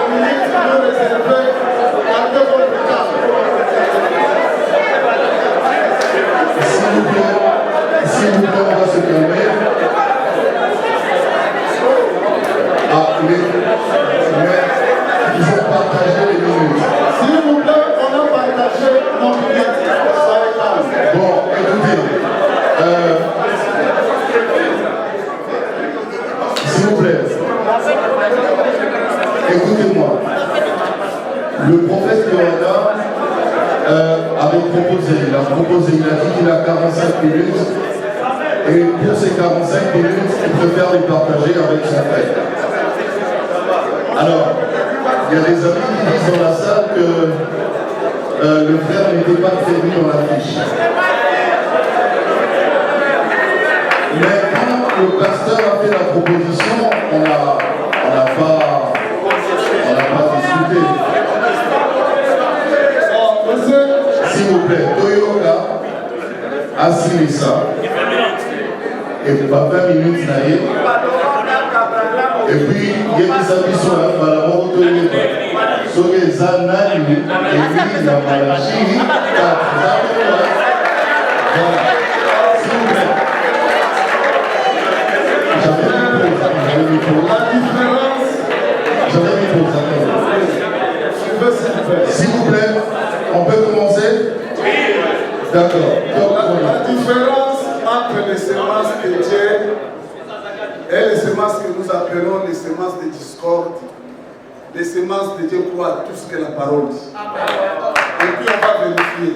minutes de réserver, gardez votre calme. S'il vous plaît, on va se calmer. Ah, mais ils ont partagé les minutes. S'il vous plaît, on a partagé nos minutes. Soyez calme. Bon, écoutez. S'il vous plaît. Écoutez-moi. Le prophète Yohana avait proposé, il a dit qu'il a 45 minutes. Et pour ces 45 minutes, il préfère les partager avec son frère. Alors, il y a des amis qui disent dans la salle que le frère n'était pas prévu dans l'affiche. Mais quand le pasteur a fait la proposition, on n'a pas discuté. S'il vous plaît, Toyoka, Assimisa. Et pas 20 minutes naïe. Et puis, il y a des amis sur la Malamo Toyoka. Sur les Anani, et puis la Malachi, voilà. S'il vous plaît. J'avais mis pour s'il vous plaît, on peut commencer? D'accord. La différence entre les semences de Dieu et les semences que nous appelons les semences de discorde, les semences de Dieu croient à tout ce que la parole dit. Et puis on va vérifier.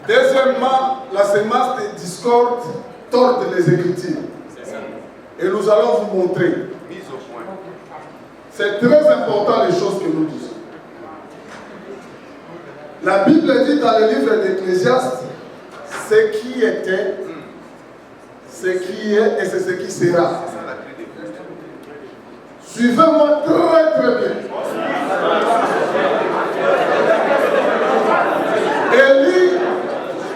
Deuxièmement, la semence de discorde tord les Écritures. Et nous allons vous montrer. C'est très important les choses que nous disons. La Bible dit dans le livre d'Ecclésiaste ce qui était, ce qui est et c'est ce qui sera. Suivez-moi très très bien. Élie,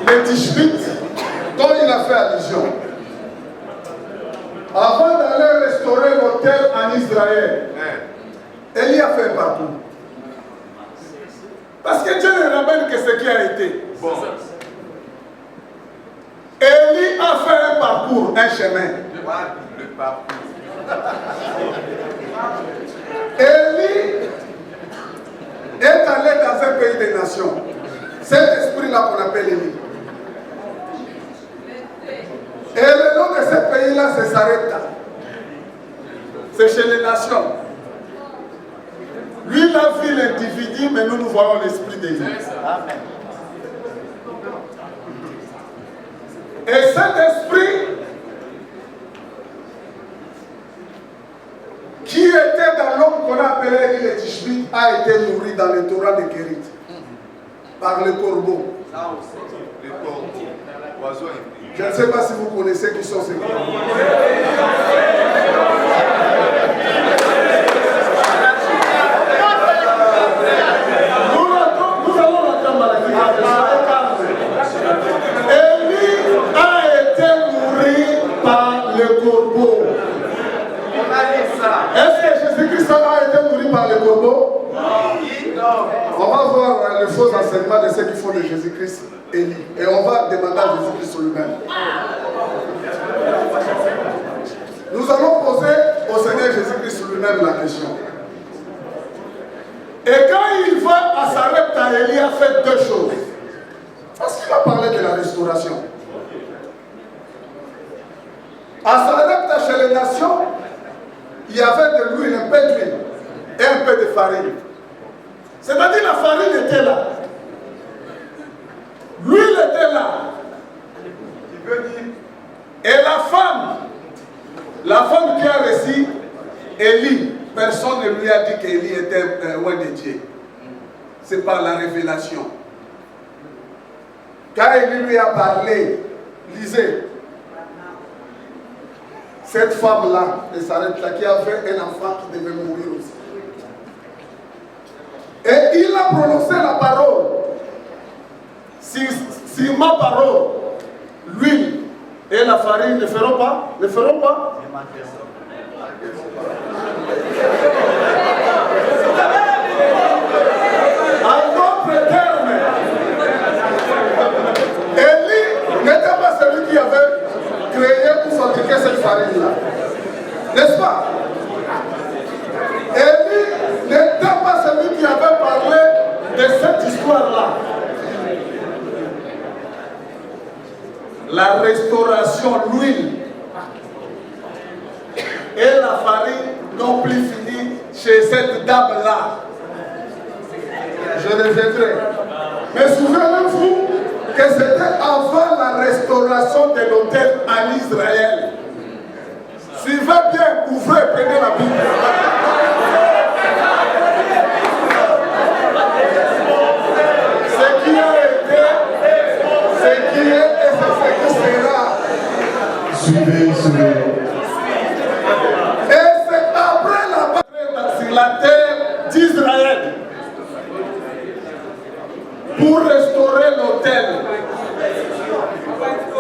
le Tishbite, dont il a fait allusion, avant d'aller restaurer l'autel en Israël, Élie a fait un parcours. Parce que Dieu ne ramène que ce qui a été. Bon. Élie a fait un parcours, un chemin. Le parcours. Élie est allé dans un pays des nations. Cet esprit-là qu'on appelle Élie. Et le nom de ce pays-là, c'est Sarepta. C'est chez les nations. Lui, il a vu l'individu, mais nous voyons l'esprit de Dieu. Et cet esprit qui était dans l'homme qu'on appelait le Tishbite a été nourri dans le Torah de Kérit par le corbeau. Je ne sais pas si vous connaissez qui sont ces corbeaux. Nous allons l'entendre à la Élie a été nourri par le corbeau. Est-ce que Jésus-Christ a été nourri par le corbeau? Non. On va voir les faux enseignements de ceux qui font de Jésus-Christ Élie. Et on va demander à Jésus-Christ sur lui-même. Nous allons poser au Seigneur Jésus-Christ sur lui-même la question. Et quand il va à Sarepta, Élie a fait deux choses. Parce qu'il a parlé de la restauration. À Sarepta, chez les nations, il y avait de l'huile, un peu d'huile et un peu de farine. C'est-à-dire la farine était là. L'huile était là. Et la femme qui a reçu Élie, personne ne lui a dit qu'Élie était loin de Dieu. C'est par la révélation. Quand Élie lui a parlé, lisez. Cette femme-là, de Sarepta, qui avait un enfant qui devait mourir aussi. Et il a prononcé la parole. Si ma parole, l'huile et la farine ne feront pas, En d'autres termes, Élie n'était pas celui qui avait créé pour fabriquer cette farine-là. N'est-ce pas? Élie n'était pas celui qui avait parlé de cette histoire-là. La restauration, l'huile et la farine n'ont plus fini chez cette dame-là. Je reviendrai. Mais souvenez-vous que c'était avant la restauration de l'autel en Israël. Suivez bien, ouvrez, prenez la Bible. Ce qui a été, ce qui est et ce qui sera. Suivez, suivez. Et c'est après la bataille sur la terre d'Israël pour restaurer l'autel.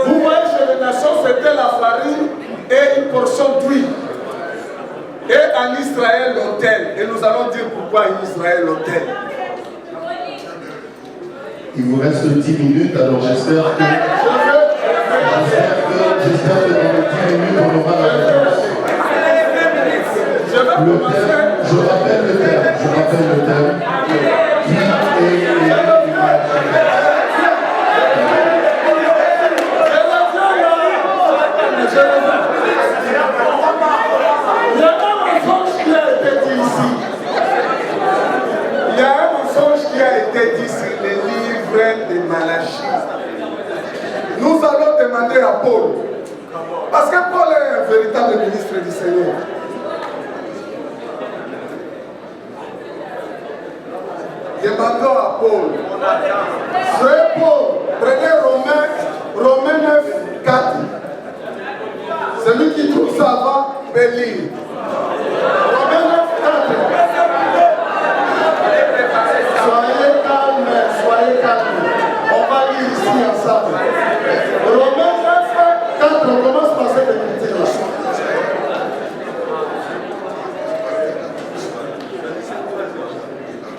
Vous voyez, chez les nations, c'était la farine et une portion d'huile. Et en Israël, l'autel. Et nous allons dire pourquoi en Israël, l'autel. Il vous reste 10 minutes, alors j'espère que dans les 10 minutes, on aura la réponse. Le thème, je rappelle le thème. Qui est Il y a un mensonge qui a été dit ici. Il y a un mensonge qui a été dit sur les livres de Malachie. Nous allons demander à Paul, parce que Paul est un véritable ministre du Seigneur. Demandons à Paul. Frère Paul, prenez Romains 9, 4. Celui qui trouve ça va, peut lire. Romains 9, 4. Soyez calme. On va lire ici ensemble. Romains 9, 4. On commence par cette écriture-là.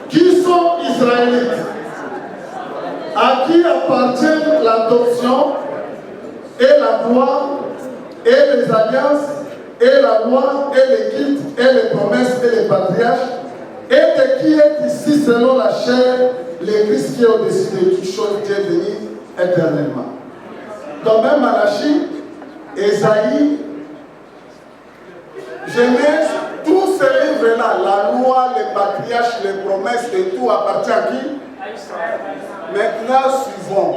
Qui sont Israélites? À qui appartient l'adoption et la gloire et les alliances et la loi et les cultes et les promesses et les patriarches, et de qui est ici selon la chair le Christ qui est au-dessus de toutes choses, Dieu béni éternellement. Dans même Malachie, Ésaïe, Genèse, tous ces livres-là, la loi, les patriarches, les promesses et tout appartient à qui? Maintenant, suivons.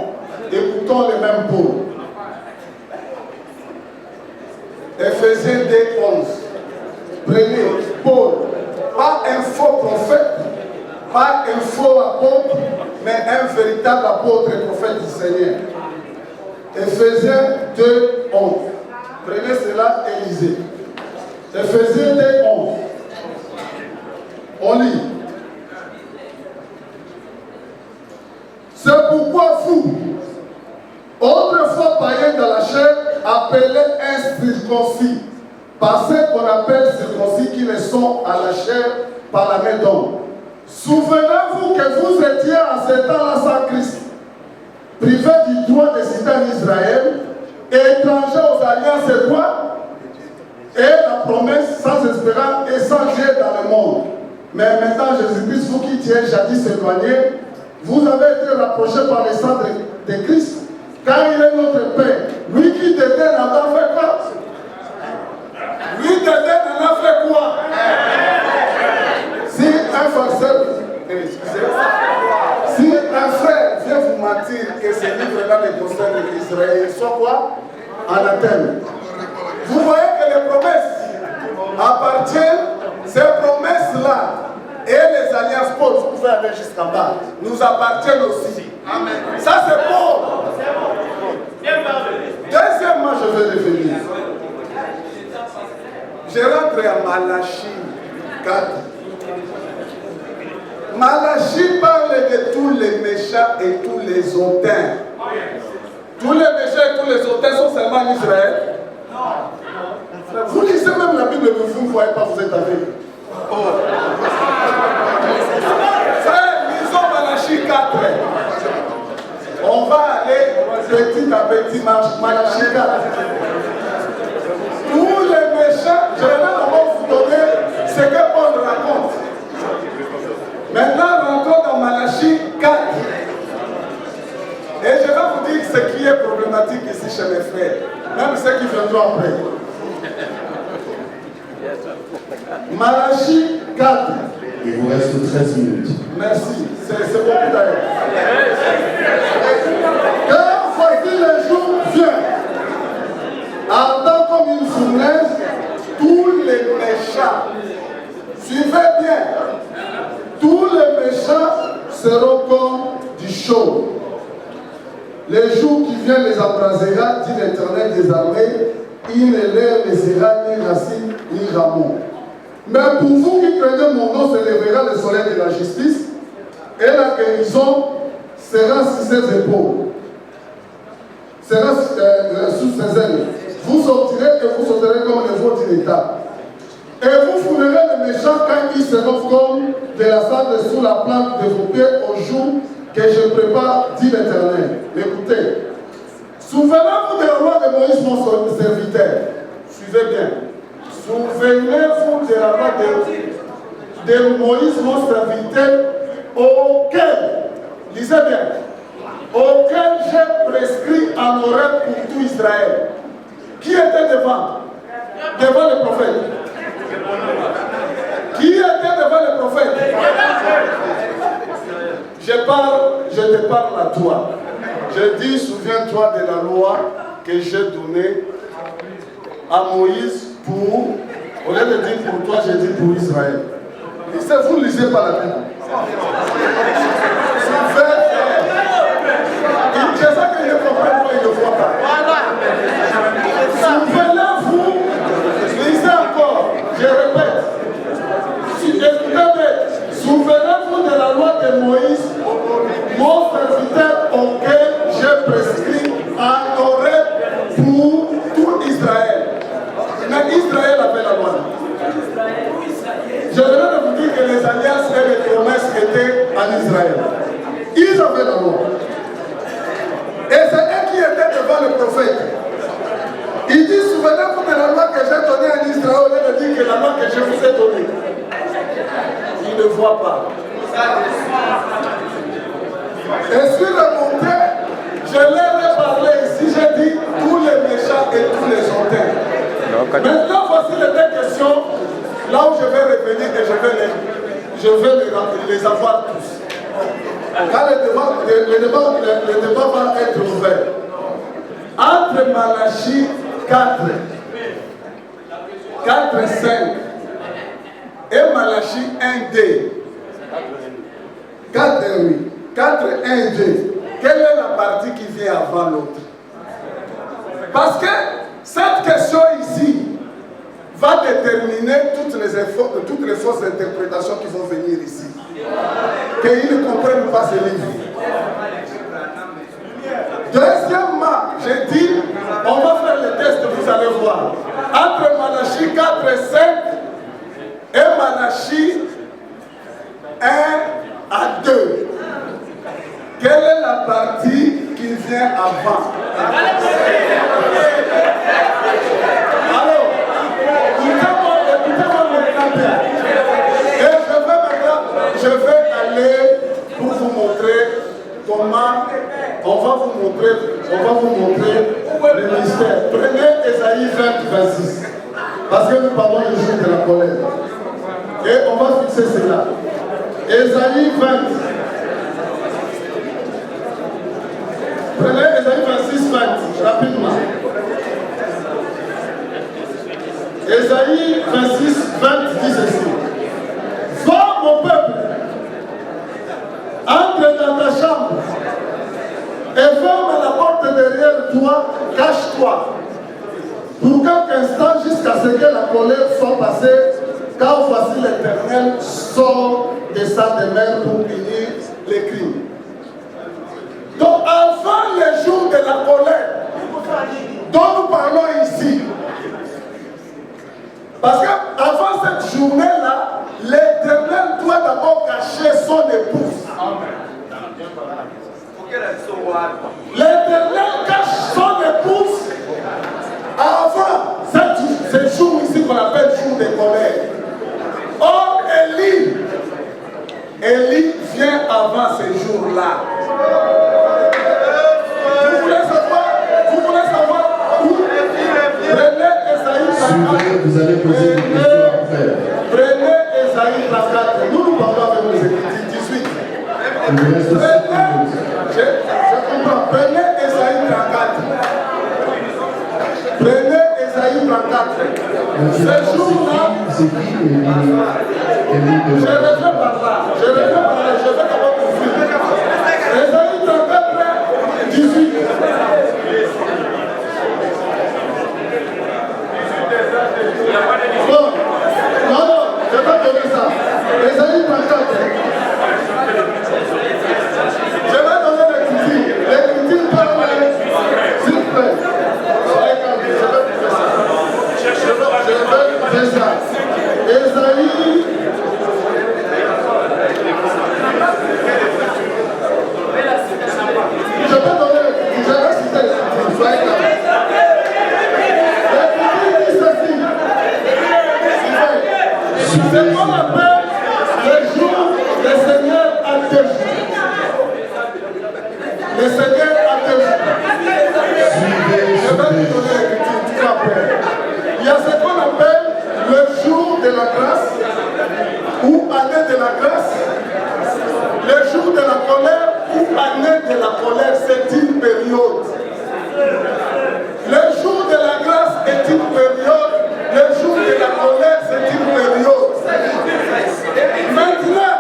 Écoutons le même Paul. Ephésiens 2, 11. Prenez Paul, pas un faux prophète, pas un faux apôtre, mais un véritable apôtre et prophète du Seigneur. Ephésiens 2, 11. Prenez cela et lisez. Ephésiens 2, 11. On lit. C'est pourquoi vous, autrefois païens dans la chair, appelés incirconcis, par ce qu'on appelle circoncis qui le sont à la chair par la main d'homme. Souvenez-vous que vous étiez en ce temps-là sans Christ, privés du droit de citer en Israël, et étrangers aux alliances et quoi? Et la promesse sans espérance et sans Dieu dans le monde. Mais maintenant, Jésus-Christ, vous qui étiez jadis éloignés, vous avez été rapprochés par le sang de Christ, car il est notre Père. Lui qui t'était en a fait quoi? Lui t'était en a fait quoi? Si un farceur, si un frère vient vous mentir que ces livres-là ne concernent qu'Israël, ils sont quoi? Anathème. Vous voyez que les promesses appartiennent, ces promesses-là, et les alliances, Paul, vous pouvez aller jusqu'en bas, nous appartiennent aussi. Amen. Ça c'est Paul. Deuxièmement, je vais revenir. Je rentre à Malachie 4. Malachie parle de tous les méchants et tous les hautains. Tous les méchants et tous les hautains sont seulement en Israël. Vous lisez même la Bible, mais vous ne voyez pas, vous êtes avec. Frère, lisons Malachie 4. On va aller petit à petit, Malachie 4. Tous les méchants, je vais d'abord vous donner ce que Paul raconte. Maintenant, rentrons dans Malachie 4. Et je vais vous dire ce qui est problématique ici chez mes frères, même ceux qui viendront après. Malachie 4. Il vous reste 13 minutes. Merci, c'est beaucoup d'ailleurs. Car voici le jour vient, ardent comme une fournaise, tous les méchants, suivez bien, tous les méchants seront comme du chaud. Les jours qui viennent les embrasera, dit l'Éternel des armées, il ne leur laissera ni racine ni rameau. Mais pour vous qui craignez mon nom, se lèvera le soleil de la justice, et la guérison sera sur ses épaules, sera sous ses ailes. Vous sortirez et vous sauterez comme les veaux d'une étape. Et vous foullerez les méchants quand ils seront comme de la sable sous la plante de vos pieds au jour que je prépare, dit l'Éternel. Écoutez, souvenez-vous de la loi de Moïse, mon serviteur. Suivez bien. Souvenez-vous de la loi de Moïse, mon serviteur, auquel, lisez bien, auquel j'ai prescrit en Horeb pour tout Israël. Qui était devant? Devant le prophète. Qui était devant le prophète? Je te parle à toi. Je dis, souviens-toi de la loi que j'ai donnée à Moïse pour, au lieu de dire pour toi, j'ai dit pour Israël. Vous ne lisez pas la Bible. C'est ça que je comprends pas, il ne voit pas. Souvenez-vous, lisez encore, je répète. Souvenez-vous de la loi de Moïse, mon serviteur auquel j'ai prescrit en Horeb pour tout Israël. Mais Israël avait la loi. Je viens de vous dire que les alliances et les promesses étaient en Israël. Ils avaient la loi. Et c'est eux qui étaient devant le prophète. Il dit, souvenez-vous de la loi que j'ai donnée en Israël, au lieu de dire que la loi que je vous ai donnée. Il ne voit pas. Et sur le monté, je leur ai parlé ici, j'ai dit tous les méchants et tous les hautains. Maintenant, voici les deux questions, là où je vais revenir et je vais les avoir tous. Quand le débat va être ouvert. Entre Malachie 4, 5 et Malachie 1-2. 4, 1-2. Quelle est la partie qui vient avant l'autre? Parce que cette question ici va déterminer toutes les fausses interprétations qui vont venir ici. Qu'ils ne comprennent pas ce livre. Deuxièmement, j'ai dit, on va faire le test, vous allez voir. Entre Malachie 4 et 5 et Malachie 1 à 2. Quelle est la partie qui vient avant? Alors, écoutez-moi maintenant bien. Et je vais aller pour vous montrer comment on va vous montrer le mystère. Prenez Ésaïe 20-26. Parce que nous parlons du jour de la colère. Et on va fixer cela. Ésaïe 20. Prenez Ésaïe 26-20, rapidement. Ésaïe 26-20 dit ceci. Va mon peuple, entre dans ta chambre et ferme la porte derrière toi, cache-toi. Pour quelques instants jusqu'à ce que la colère soit passée, car voici l'Éternel sort de sa demeure pour punir les crimes. Donc avant les jours de la colère dont nous parlons ici, parce qu'avant cette journée-là, doit d'abord cacher son épouse. L'Éternel cache son épouse avant ce jour ici qu'on appelle jour de colère. Or, Élie vient avant ce jour-là. Vous voulez savoir où? Prenez Esaïe 34. Vous allez poser des questions après. Prenez Esaïe 34. Nous parlons avec nos Écritures 18. Je comprends. Prenez Esaïe 34. Prenez Esaïe 34. Ce jour-là, je reviens par là. Je vais d'abord poursuivre. Esaïe 34, 18. Bon, non, je vais pas donner ça. Esaïe 34. Je vais donner l'écriture. L'écriture parle, s'il vous plaît. Soyez calme, je vais faire ça. Je vais faire ça. Esaïe. Je vais donner l'écriture. Je vais citer l'écriture. Soyez calme. L'écriture dit ceci. C'est qu'on appelle le jour le Seigneur a deux jours. Le Seigneur a deux jours. Je vais lui donner l'écriture, tu vas faire. Il y a ce qu'on appelle le jour de la grâce ou année de la grâce. Le jour de la colère ou année de la colère, c'est une période. Le jour de la grâce est une période. Le jour de la colère, c'est une période. Maintenant,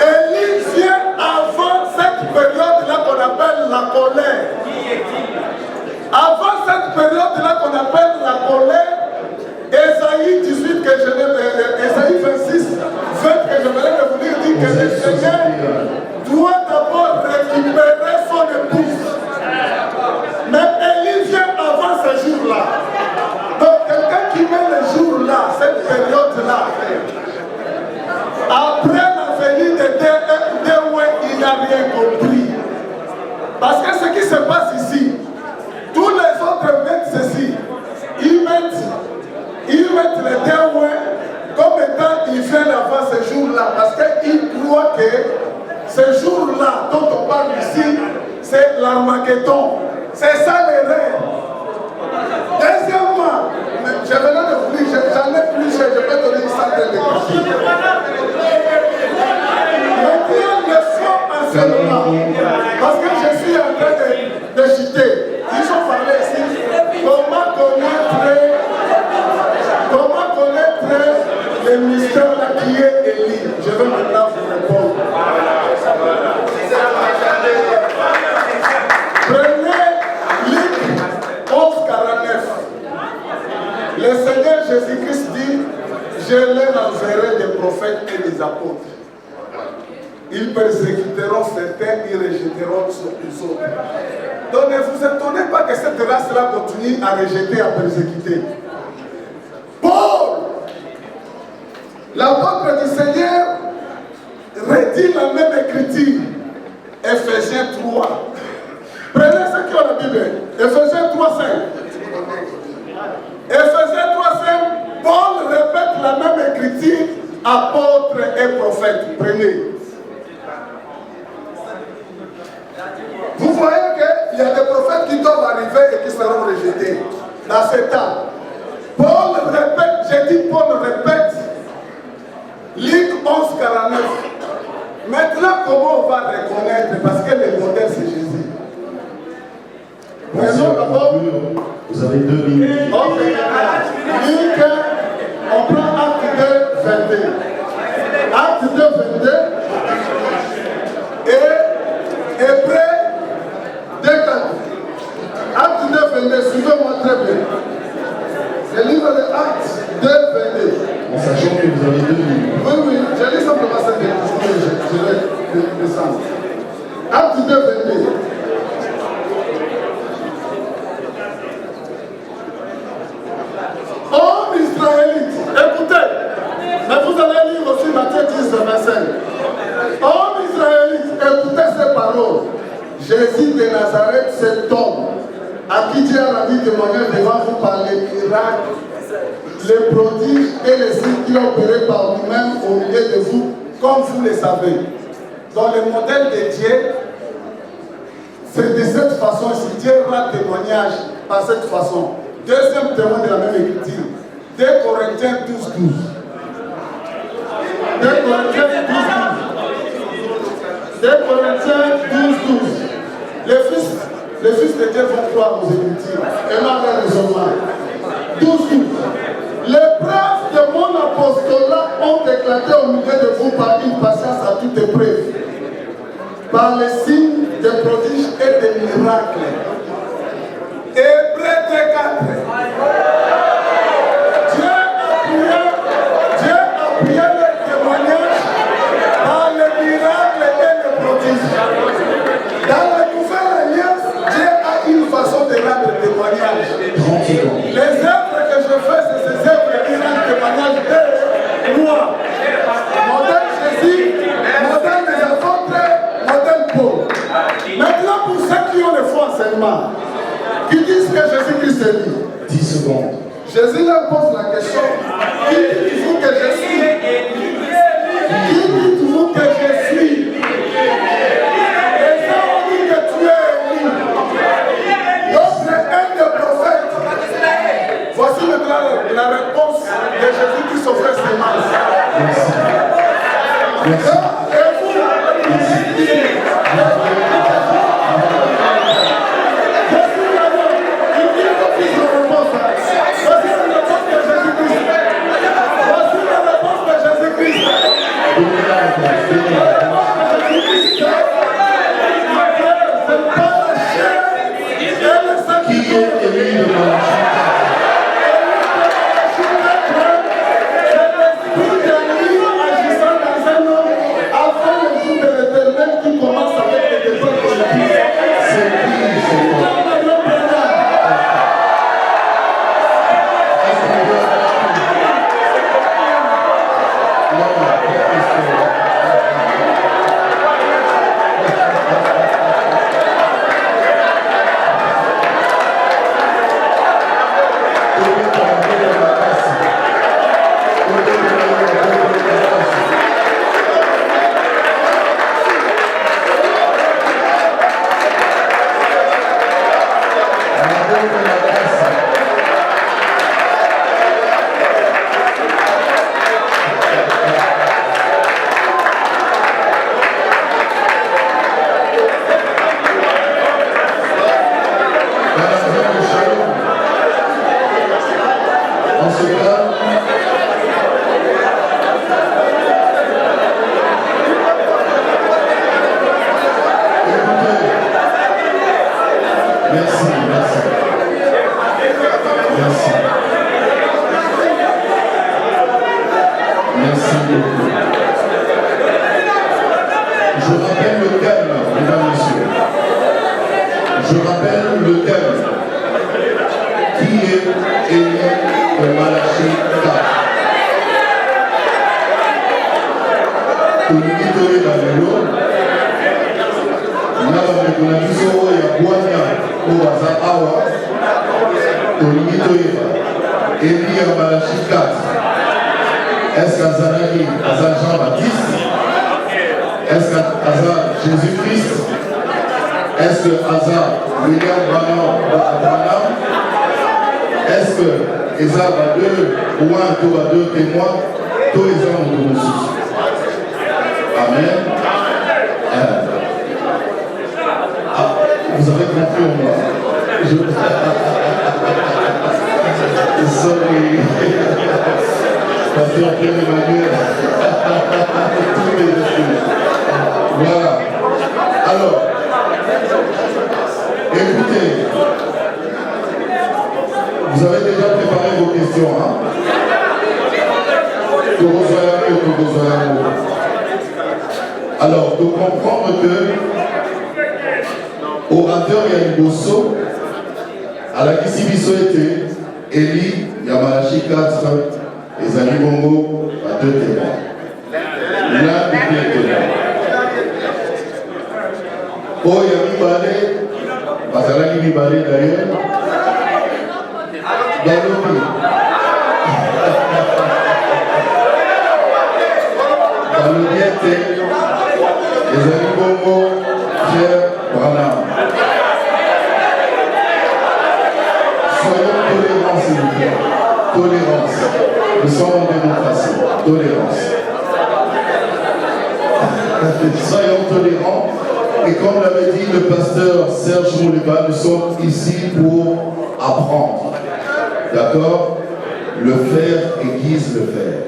Élie vient avant cette période-là qu'on appelle la colère. Avant cette période-là qu'on appelle la colère, Esaïe 18, Esaïe 26, 20 que je voulais vous dire, dit que le Seigneur doit d'abord récupérer son épouse. Mais Élie vient avant ce jour-là. Donc quelqu'un qui met le jour-là, cette période-là, après la venue de Déoué, il n'a rien compris. Parce que ce qui se passe ici, tous les autres mettent ceci. Ils mettent le Déoué comme étant ils viennent avant ce jour-là. Parce qu'ils croient que ce jour-là dont on parle ici, c'est l'Armageddon. C'est ça les rêves. Deuxièmement, je venais de vous dire, j'en ai plus, je vais donner une centaine de questions. Maintenant, le faux enseignement, parce que je suis en train de citer, ils ont parlé ici, comment connaître le mystère là qui est Élie. Je vais maintenant vous répondre. Prenez Luc 11:49. Le Seigneur Jésus-Christ dit, je leur enverrai des prophètes et des apôtres. Ils persécuteront certains, ils rejetteront les autres. Donc ne vous étonnez pas que cette race-là continue à rejeter, à persécuter. Paul, l'apôtre du Seigneur, redit la même écriture. Ephésiens 3. Prenez ceux qui ont la Bible. Ephésiens 3:5. Ephésiens 3:5. Paul répète la même écriture, apôtre et prophète. Prenez. Vous voyez qu'il y a des prophètes qui doivent arriver et qui seront rejetés dans ce temps. Paul répète, j'ai dit Paul répète, Luc 11:49. Maintenant, comment on va reconnaître? Parce que le modèle, c'est Jésus. Prenons d'abord. Vous avez 2 minutes. Luc, on prend Acte 2, 22. Acte 2, 22. Et Hébreux 2:4. Acte 2, 22. Suivez-moi très bien. Le livre de Acte 2, 22. En sachant que vous avez 2 minutes. Oui, je lis simplement cette écriture, je vais descendre. Acte 2, 22. Homme israélite, écoutez, Jésus de Nazareth, cet homme à qui Dieu a rendu témoignage devant vous par les miracles, les prodiges et les signes qu'il a opérés par lui-même au milieu de vous, comme vous le savez. Dans le modèle de Dieu, c'est de cette façon, si Dieu rend témoignage par cette façon. Deuxième témoin de la même écriture, 2 Corinthiens 12, 12. 2 Corinthiens 12, 12. 2 Corinthiens 12, 12. Les fils de Dieu vont croire aux Écritures et non à leur raisonnement. 12, 12. Les preuves de mon apostolat ont éclaté au milieu de vous par une patience à toute épreuve, par les signes des prodiges et des miracles. Hébreux 4. Dieu a appuyé le témoignage par les miracles et les prodiges. Dans la nouvelle alliance, Dieu a une façon de rendre témoignage. Les œuvres que je fais, c'est ces œuvres qui rendent témoignage de moi. Modèle Jésus, modèle des apôtres, modèle Paul. Maintenant, pour ceux qui ont le faux enseignement, qui disent que Jésus-Christ est dit. 10 secondes. Jésus leur pose la question. Qui dites-vous que je suis? Qui dites-vous que je suis? Les gens ont dit que tu es Élie. D'autres, un des prophètes. Voici maintenant la réponse de Jésus qui s'offrait ses mains. Merci. Et vous, Qui est Élie de Malachie? Est-ce qu'Azanaki, Azan Jean-Baptiste? Est-ce qu'Azan Jésus-Christ? Est-ce que Azan William Branham? Est-ce que Ezab a deux ou un tour à deux témoins? Tous les hommes de nous. Amen. Ah, vous avez compris au moins. Sorry. Pasteur Pierre-Emmanuel. Tous les excuses. Voilà. Alors, écoutez, vous avez déjà préparé vos questions, hein? Alors, de comprendre que orateur il y a une bosso, à la Kisibiso était Eli, Yamalachi 4, et Zali Bongo à 2 témoins. L'un des 2 témoins. Oh, il y a Mibale, Bazalaki Mibale d'ailleurs. Balobi. Balobi était les amis Bongo, Pierre Branham. Soyons tolérants, s'il vous plaît. Tolérance. Nous sommes en démocratie. Tolérance. Soyons tolérants. Et comme l'avait dit le pasteur Serge Mouliba, nous sommes ici pour apprendre. D'accord? Le faire aiguise le faire.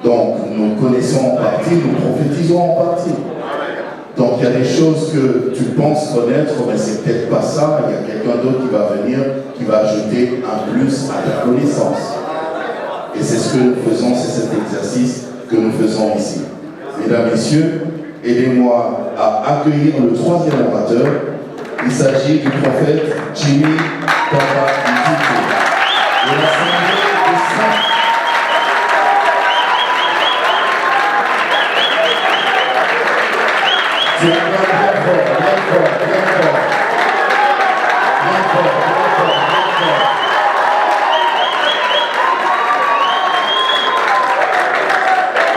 Donc, nous connaissons en partie, nous prophétisons en partie. Donc, il y a des choses que tu penses connaître, mais c'est peut-être pas ça. Il y a quelqu'un d'autre qui va venir, qui va ajouter un plus à ta connaissance. Et c'est ce que nous faisons, c'est cet exercice que nous faisons ici. Mesdames, Messieurs, aidez-moi à accueillir le troisième orateur. Il s'agit du prophète Jimmy Papa Ntito. De l'Assemblée des Saints. Tu as bien fort, bien fort, bien fort. Bien fort, bien fort, bien fort.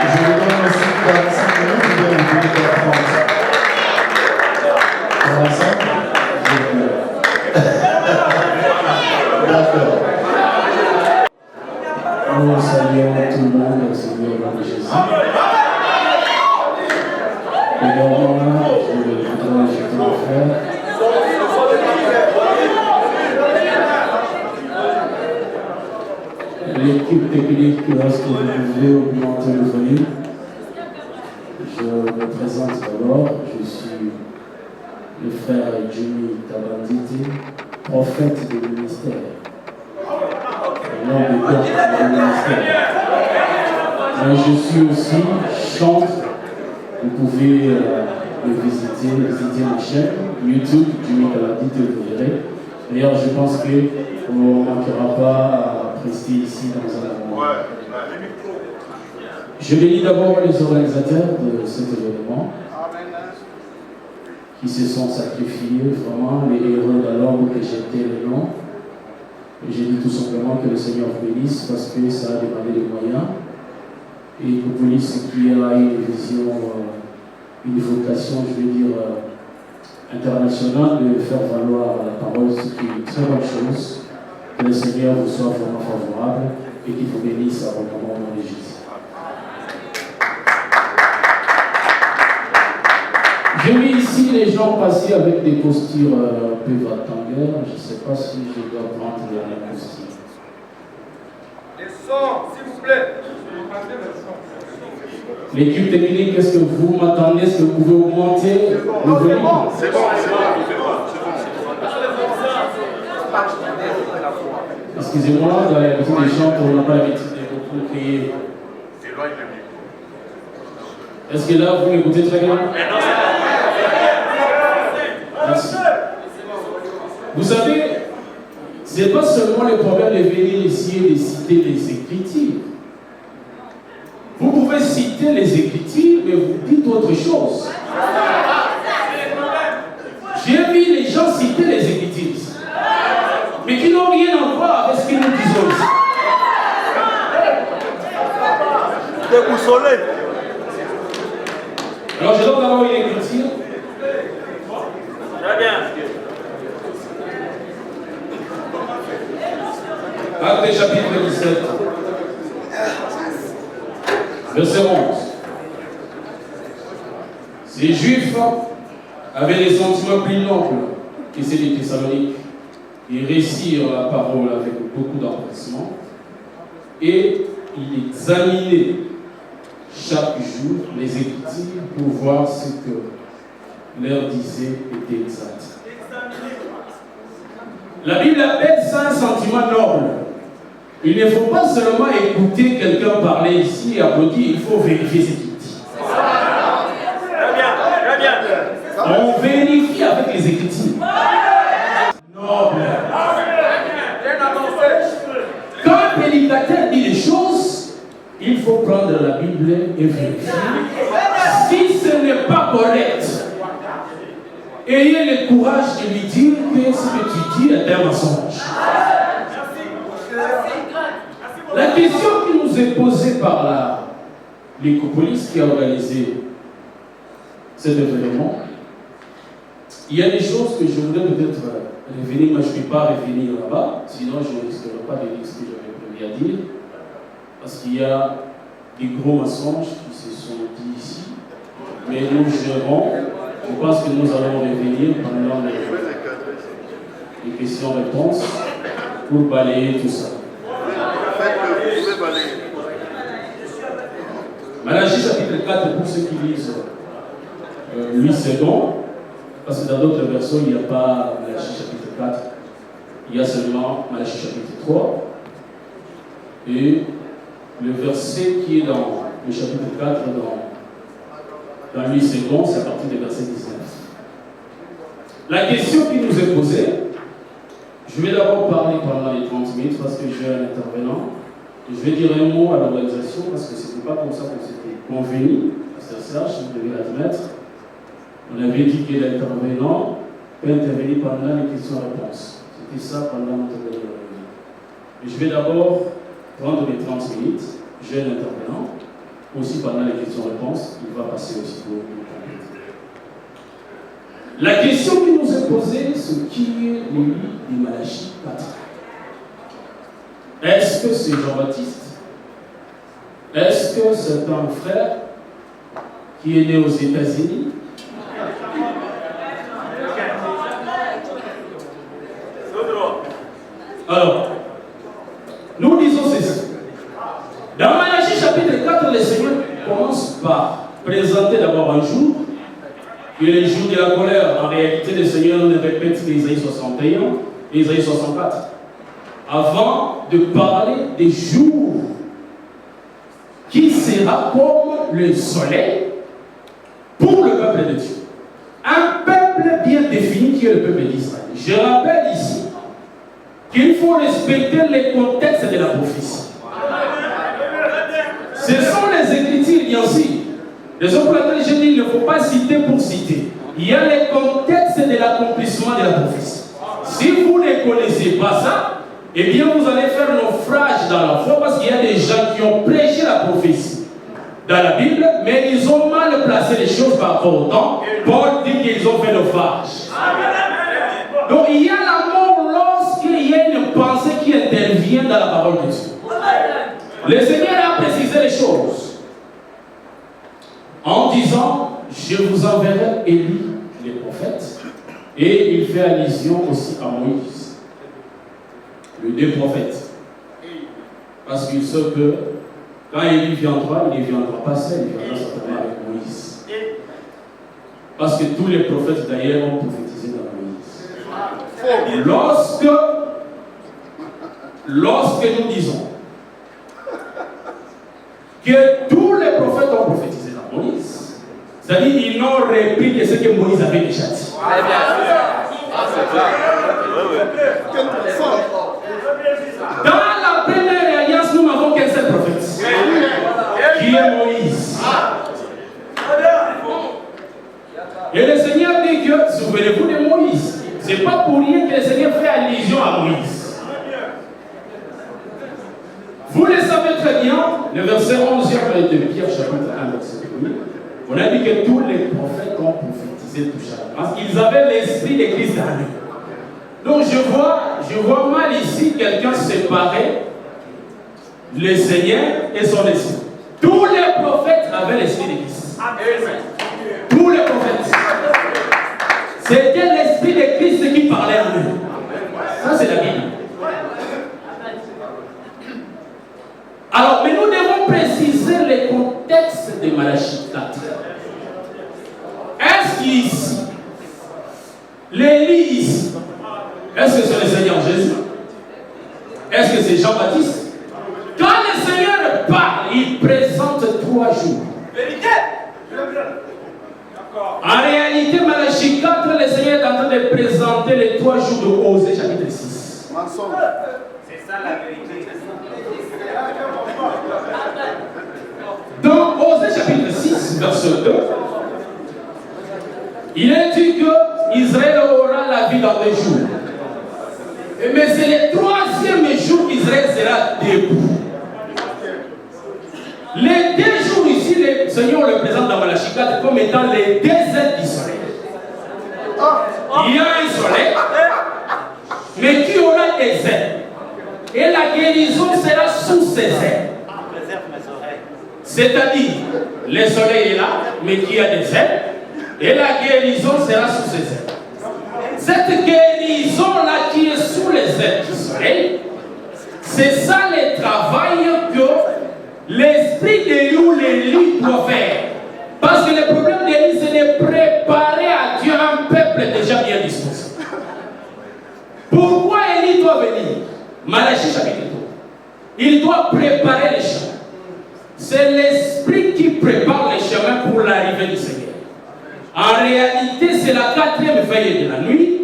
Je vous donne aussi 45 minutes, je vais vous donner 30. 45? D'accord. Nous saluons tout le monde au Seigneur de Jésus. Également, je voudrais ajouter mon frère. L'équipe technique, lorsque vous pouvez augmenter le volume, je me présente d'abord. Je suis le frère Jimmy Tabanditi, prophète du ministère. Nom de Dieu du ministère. Mais je suis aussi chanteur. Vous pouvez le visiter ma chaîne YouTube, Jimmy Tabanditi, vous verrez. D'ailleurs, je pense qu'on ne manquera pas à prester ici dans un moment. Je bénis d'abord les organisateurs de cet événement qui se sont sacrifiés, vraiment les héros d'alors que j'étais le nom. J'ai dit tout simplement que le Seigneur vous bénisse parce que ça a demandé des moyens. Et pour police qui a une vision, une vocation, je veux dire, internationale, de faire valoir la parole, ce qui est une très bonne chose. Que le Seigneur vous soit vraiment favorable et qu'il vous bénisse abondamment dans les Jésus. J'ai vu ici les gens passer avec des postures un peu rectangulaires. Je ne sais pas si je dois prendre les mêmes postures. Les sons, s'il vous plaît. L'équipe technique, est-ce que vous m'entendez? Est-ce que vous pouvez augmenter le volume? C'est bon. Excusez-moi, dans l'habitude des chants, on n'a pas l'habitude de beaucoup crier. Est-ce que là, vous m'écoutez très bien? Merci. Vous savez, ce n'est pas seulement le problème de venir ici et de citer les Écritures. Vous pouvez citer les Écritures, mais vous dites autre chose. J'ai vu les gens citer les Écritures, mais qui n'ont rien à voir avec ce que nous disons ici. Déboussolé. Alors je donne d'abord une écriture. Très bien. Actes chapitre 17. Verset 11. Ces Juifs avaient des sentiments plus nobles que ceux des Thessaloniques. Ils récirent la parole avec beaucoup d'empressement et ils examinaient chaque jour les Écritures pour voir ce que leur disait était exact. La Bible appelle ça un sentiment noble. Il ne faut pas seulement écouter quelqu'un parler ici et applaudir, il faut vérifier ce qu'il dit. Très bien. On vérifie avec les Écritures. Noble. Quand un prédicateur dit des choses, il faut prendre la Bible et vérifier. Si ce n'est pas correct, ayez le courage de lui dire que ce que tu dis est un mensonge. La question qui nous est posée par l'Écopolis qui a organisé cet événement, il y a des choses que je voudrais peut-être revenir, mais je ne vais pas revenir là-bas, sinon je ne risquerai pas de dire ce que j'avais prévu à dire, parce qu'il y a des gros mensonges qui se sont dit ici, mais nous gérons, je pense que nous allons revenir pendant les questions-réponses pour balayer tout ça. Malachie chapitre 4, pour ceux qui lisent 8 secondes, parce que dans d'autres versions, il n'y a pas Malachie chapitre 4, il y a seulement Malachie chapitre 3. Et le verset qui est dans le chapitre 4, dans 8 secondes, c'est à partir du verset 19. La question qui nous est posée, je vais d'abord parler pendant les 30 minutes parce que j'ai un intervenant. Je vais dire un mot à l'organisation parce que ce n'était pas comme ça qu'on s'était convenu. Pasteur Serge, vous devez l'admettre. On avait dit que l'intervenant peut intervenir pendant les questions-réponses. C'était ça pendant notre réunion. Mais je vais d'abord prendre les 30 minutes. J'ai un intervenant. Aussi pendant les questions-réponses, il va passer aussi pour nous. La question qui nous est posée, c'est qui est le lit de Malachie 4? Est-ce que c'est Jean-Baptiste? Est-ce que c'est un frère qui est né aux États-Unis? Alors, nous disons ceci. Dans Malachie chapitre 4, le Seigneur commence par présenter d'abord un jour, qui est le jour de la colère. En réalité, le Seigneur nous répète l'Isaïe 61 et l'Isaïe 64. Avant de parler des jours qui sera comme le soleil pour le peuple de Dieu. Un peuple bien défini qui est le peuple d'Israël. Je rappelle ici qu'il faut respecter les contextes de la prophétie. Ce sont les Écritures, bien sûr. Raison pour laquelle je dis qu'il ne faut pas citer pour citer. Il y a les contextes de l'accomplissement de la prophétie. Si vous ne connaissez pas ça, eh bien vous allez faire naufrage dans la foi parce qu'il y a des gens qui ont prêché la prophétie dans la Bible, mais ils ont mal placé les choses par rapport au temps. Paul dit qu'ils ont fait naufrage. Donc il y a la mort lorsqu'il y a une pensée qui intervient dans la parole de Dieu. Le Seigneur a précisé les choses en disant, je vous enverrai Élie, les prophètes, et il fait allusion aussi à Moïse, les deux prophètes. Parce qu'il sait que quand Élie viendra, il ne viendra pas seul, il viendra certainement avec Moïse. Parce que tous les prophètes d'ailleurs ont prophétisé dans Moïse. Lorsque nous disons que tous les prophètes ont prophétisé dans Moïse, c'est-à-dire qu'ils n'ont repris que ce que Moïse avait déjà dit. Dans la première alliance, nous n'avons qu'un seul prophète, qui est Moïse. Et le Seigneur dit que, souvenez-vous de Moïse, ce n'est pas pour rien que le Seigneur fait allusion à Moïse. Vous le savez très bien, le verset 11 de Pierre, chapitre 1, verset 1. On a dit que tous les prophètes ont prophétisé tout chacun, parce qu'ils avaient l'esprit de Christ en eux. Donc je vois mal ici quelqu'un séparer le Seigneur et son esprit. Tous les prophètes avaient l'esprit de Christ. Tous les prophètes. C'était l'esprit de Christ qui parlait en eux. Ça c'est la Bible. Alors, mais nous devons préciser le contexte de Malachie 4. Est-ce qu'ici, l'Élie ici, est-ce que c'est le Seigneur Jésus? Est-ce que c'est Jean-Baptiste? Quand le Seigneur parle, il présente 3 jours. En réalité, Malachie 4, le Seigneur est en train de présenter les 3 jours de Osée, chapitre 6. C'est ça la vérité. Dans Osée chapitre 6, verset 2, il est dit que mauvais jours. Mais c'est le troisième jour qu'Israël sera debout. Les 2 jours ici, le Seigneur le présente dans Malachie 4 comme étant les 2 ailes du soleil. Il y a un soleil, mais qui aura des ailes. Et la guérison sera sous ses ailes. C'est-à-dire, le soleil est là, mais qui a des ailes. Et la guérison sera sous ses ailes. Cette guérison-là qui est sous les ailes du soleil, c'est ça le travail que l'esprit d'Élie doit faire. Parce que le problème d'Élie, c'est de préparer à Dieu un peuple déjà bien disposé. Pourquoi Élie doit venir? Malachie chapitre 2. Il doit préparer les chemins. C'est l'esprit qui prépare les chemins pour l'arrivée du Seigneur. En réalité, c'est la 4e veille de la nuit,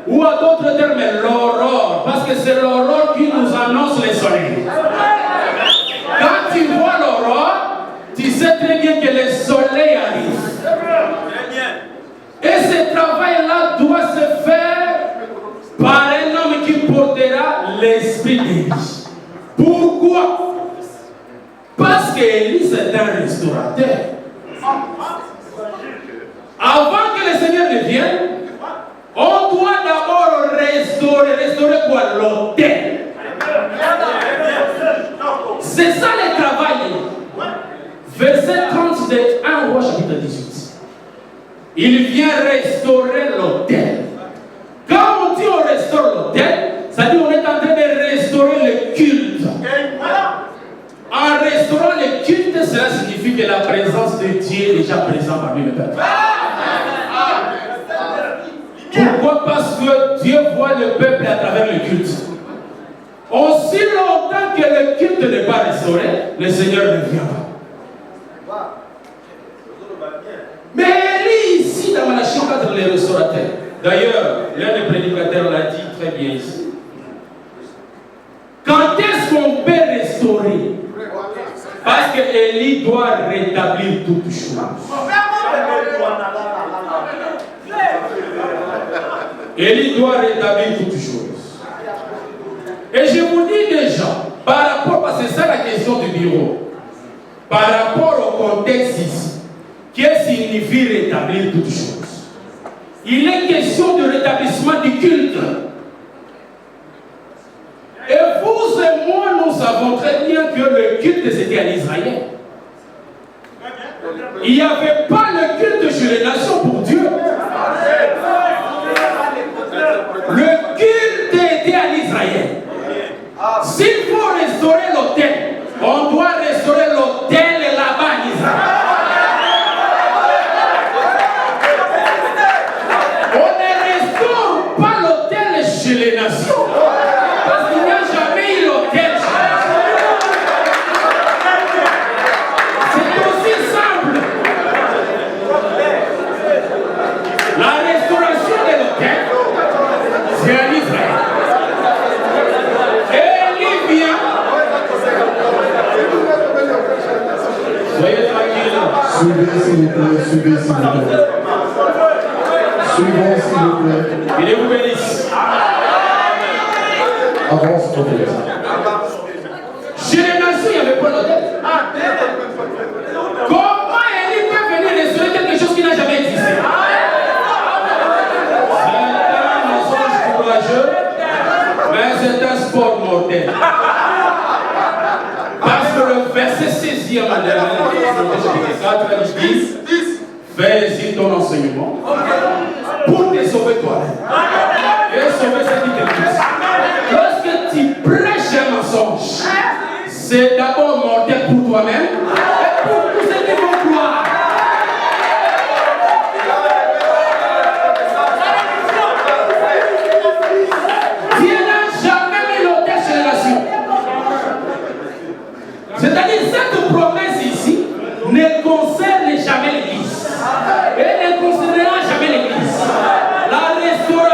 ou à d'autres termes, l'aurore, parce que c'est l'aurore qui nous annonce le soleil. Quand tu vois l'aurore, tu sais très bien que le soleil arrive. Et ce travail-là doit se faire par un homme qui portera l'esprit d'Élie. Pourquoi? Parce qu'Élie, c'est un restaurateur. Avant que le Seigneur ne vienne, on doit d'abord restaurer. Restaurer quoi? L'autel. C'est ça le travail. Verset 30 de 1 Roi chapitre 18. Il vient restaurer l'autel. Quand on dit on restaure l'autel, ça dit on est en train de restaurer le culte. En restaurant le culte, cela signifie que la présence de Dieu est déjà présente parmi le peuple. Pourquoi? Parce que Dieu voit le peuple à travers le culte. Aussi longtemps que le culte n'est pas restauré, le Seigneur ne vient pas. Mais Élie, ici, dans Malachie 4, les restaurateurs. D'ailleurs, l'un des prédicateurs l'a dit très bien ici. Quand est-ce qu'on peut restaurer? Parce que Élie doit rétablir toutes choses. Élie doit rétablir toutes choses. Et je vous dis déjà, par rapport, parce que c'est ça la question du bureau, par rapport au contexte ici, qu'est-ce qui signifie rétablir toutes choses? Il est question de rétablissement du culte. Et vous et moi, nous savons très bien que le culte c'était en Israël. Il n'y avait pas le culte chez les nations pour Dieu. Le culte était en Israël. S'il faut restaurer l'autel, on doit restaurer l'autel là-bas en Israël. On ne restaure pas l'autel chez les nations. Parce qu'il n'y a jamais eu l'autel chez les nations. C'est aussi simple. La restauration de l'autel, c'est en Israël. Et Libyen, soyez tranquille. Suivez s'il vous plaît, suivez s'il vous plaît. Suivons s'il vous plaît. Il vous bénisse. Avance, prophète. Chez les nations, il n'y avait pas l'autel. Comment Élie peut venir restaurer quelque chose qui n'a jamais existé? C'est un mensonge courageux, mais c'est un sport mortel. Parce que le verset 16e à chapitre 4 dit: fais-y ton enseignement pour te sauver toi-même et sauver ceux qui t'écoutent. Lorsque tu prêches un mensonge, c'est d'abord mortel pour toi-même et pour tous ceux qui vont croire. Dieu n'a jamais mis l'autel chez les nations. C'est-à-dire cette promesse ici ne concerne jamais l'Église et ne concernera jamais l'Église. La restauration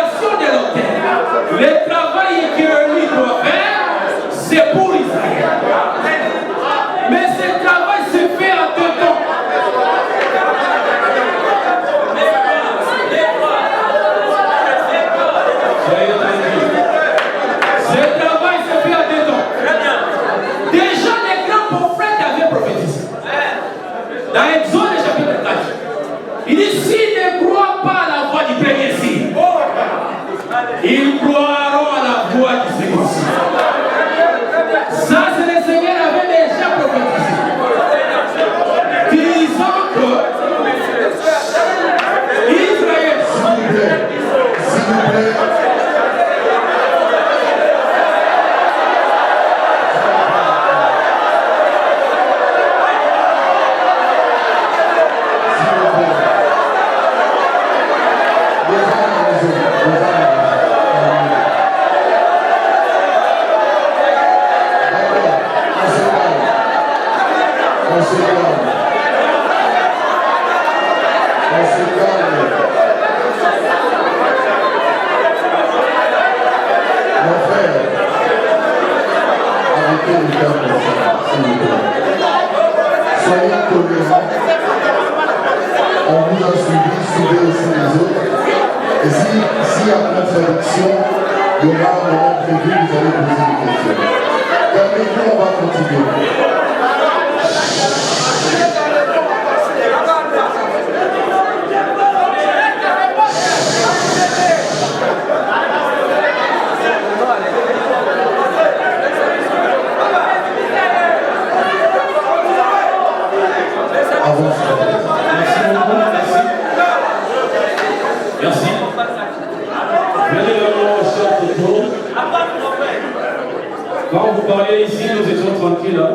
Quand vous parliez ici, nous étions tranquilles. Hein?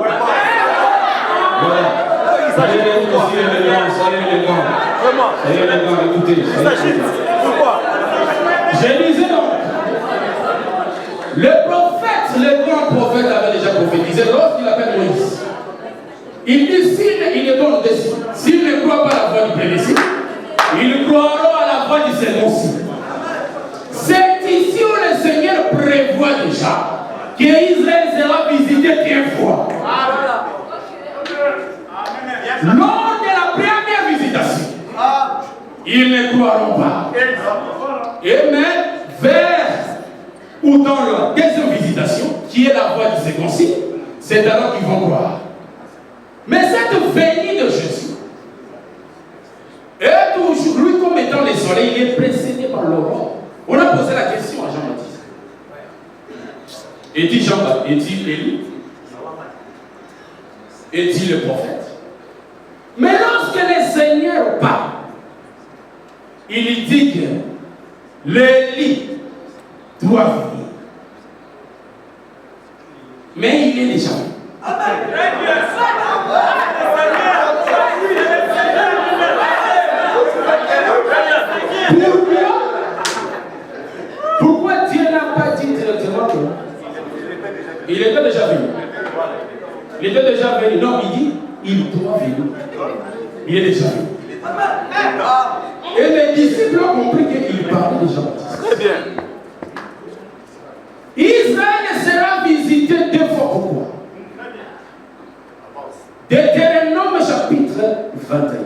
Voilà. Soyez élégants, écoutez. Je disais donc, le prophète, le grand prophète avait déjà prophétisé lorsqu'il appelle Moïse. Il dit, il est bon le dessus. S'il ne croit pas à la voix du premier signe, ils croiront à la voix du second signe. C'est ici où le Seigneur prévoit déjà qu'Israël sera visité 15 fois. Lors de la première visitation, ils ne croiront pas. Et mais vers ou dans la deuxième visitation, qui est la voie du second signe, c'est alors qu'ils vont croire. Mais cette venue de Jésus est toujours, lui comme étant le soleil, il est précédé par l'aurore. On a posé la question à Jean-Baptiste. Est-il Jean-Baptiste? Est-il Élie? Est-il le prophète? Mais lorsque le Seigneur parle, il dit que l'Élie doit venir. Mais il est déjà venu. Pourquoi Dieu n'a pas dit directement que il était déjà venu? Il était déjà venu. Non, il dit, il doit venir. Il est déjà venu. Et les disciples ont compris qu'il parlait de Jean-Baptiste. Très bien. Israël sera visité 2 fois. Pourquoi? Deutéronome chapitre 21.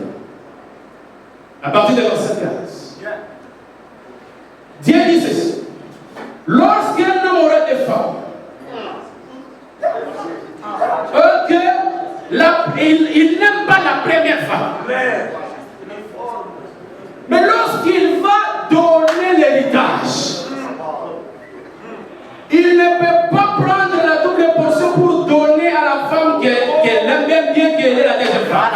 À partir de verset 15. Dieu dit ceci. Lorsqu'un homme aura des femmes, il n'aime pas la première femme. Mais lorsqu'il va donner l'héritage, il ne peut pas prendre la double portion pour donner à la femme qu'elle aime bien qu'elle est la deuxième femme.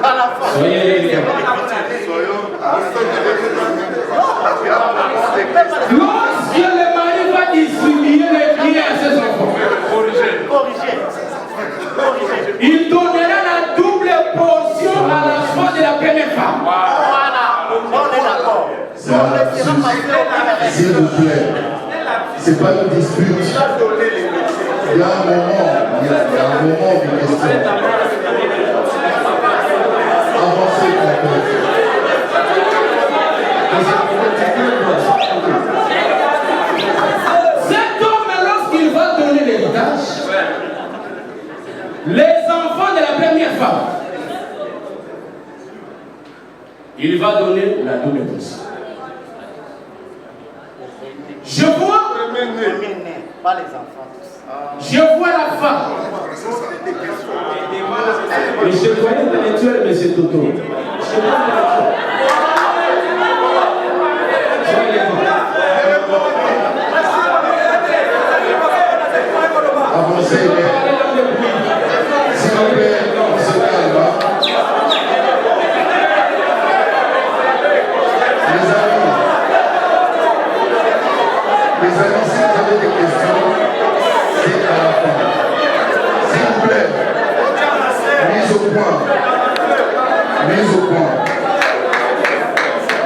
Pas la femme. Soyez lorsque le mari va distribuer les biens à ses enfants, il donnera la double portion à la fin de la première femme. Voilà, on est d'accord. S'il vous plaît, c'est pas une dispute. Il y a un moment, de question. Avancez, cet homme, lorsqu'il va donner l'héritage, les enfants de la première femme, il va donner la double portion. Je vois, pas les enfants. Je vois la femme. Et je voyais intellectuel, mais c'est Toto. Je vois avancez, s'il vous plaît, on se calme. Les amis, si vous avez des questions, c'est à la fin. S'il vous plaît, mise au point.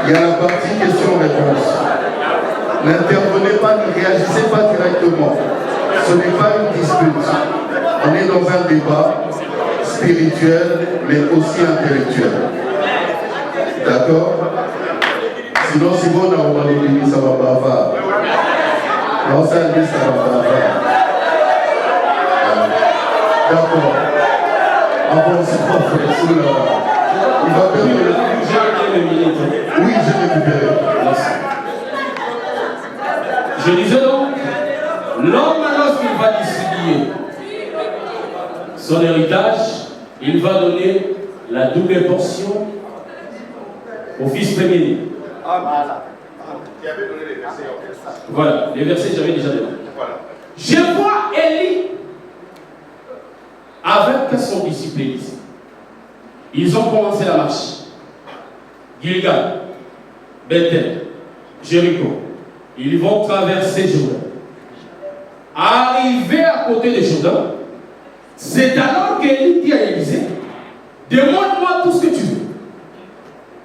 Il y a la partie questions-réponses. N'intervenez pas, ne réagissez pas directement. Ce n'est pas une dispute. On est dans un débat spirituel, mais aussi intellectuel. D'accord? Sinon, si vous n'avez pas dit ça va pas faire. Non, ça dit ça va pas faire. D'accord. Avance pas, frère, sous là. Il va perdre. Oui, j'ai récupéré. Je disais donc, l'homme, lorsqu'il va distribuer son héritage, il va donner la double portion au fils premier. Voilà, les versets j'avais déjà donné. Je vois Élie avec son disciple ici. Ils ont commencé la marche. Gilgal, Bethel, Jéricho. Ils vont traverser Jourdain. Arrivé à côté de Jourdain, c'est alors qu'Élie dit à Élisée, demande-moi tout ce que tu veux.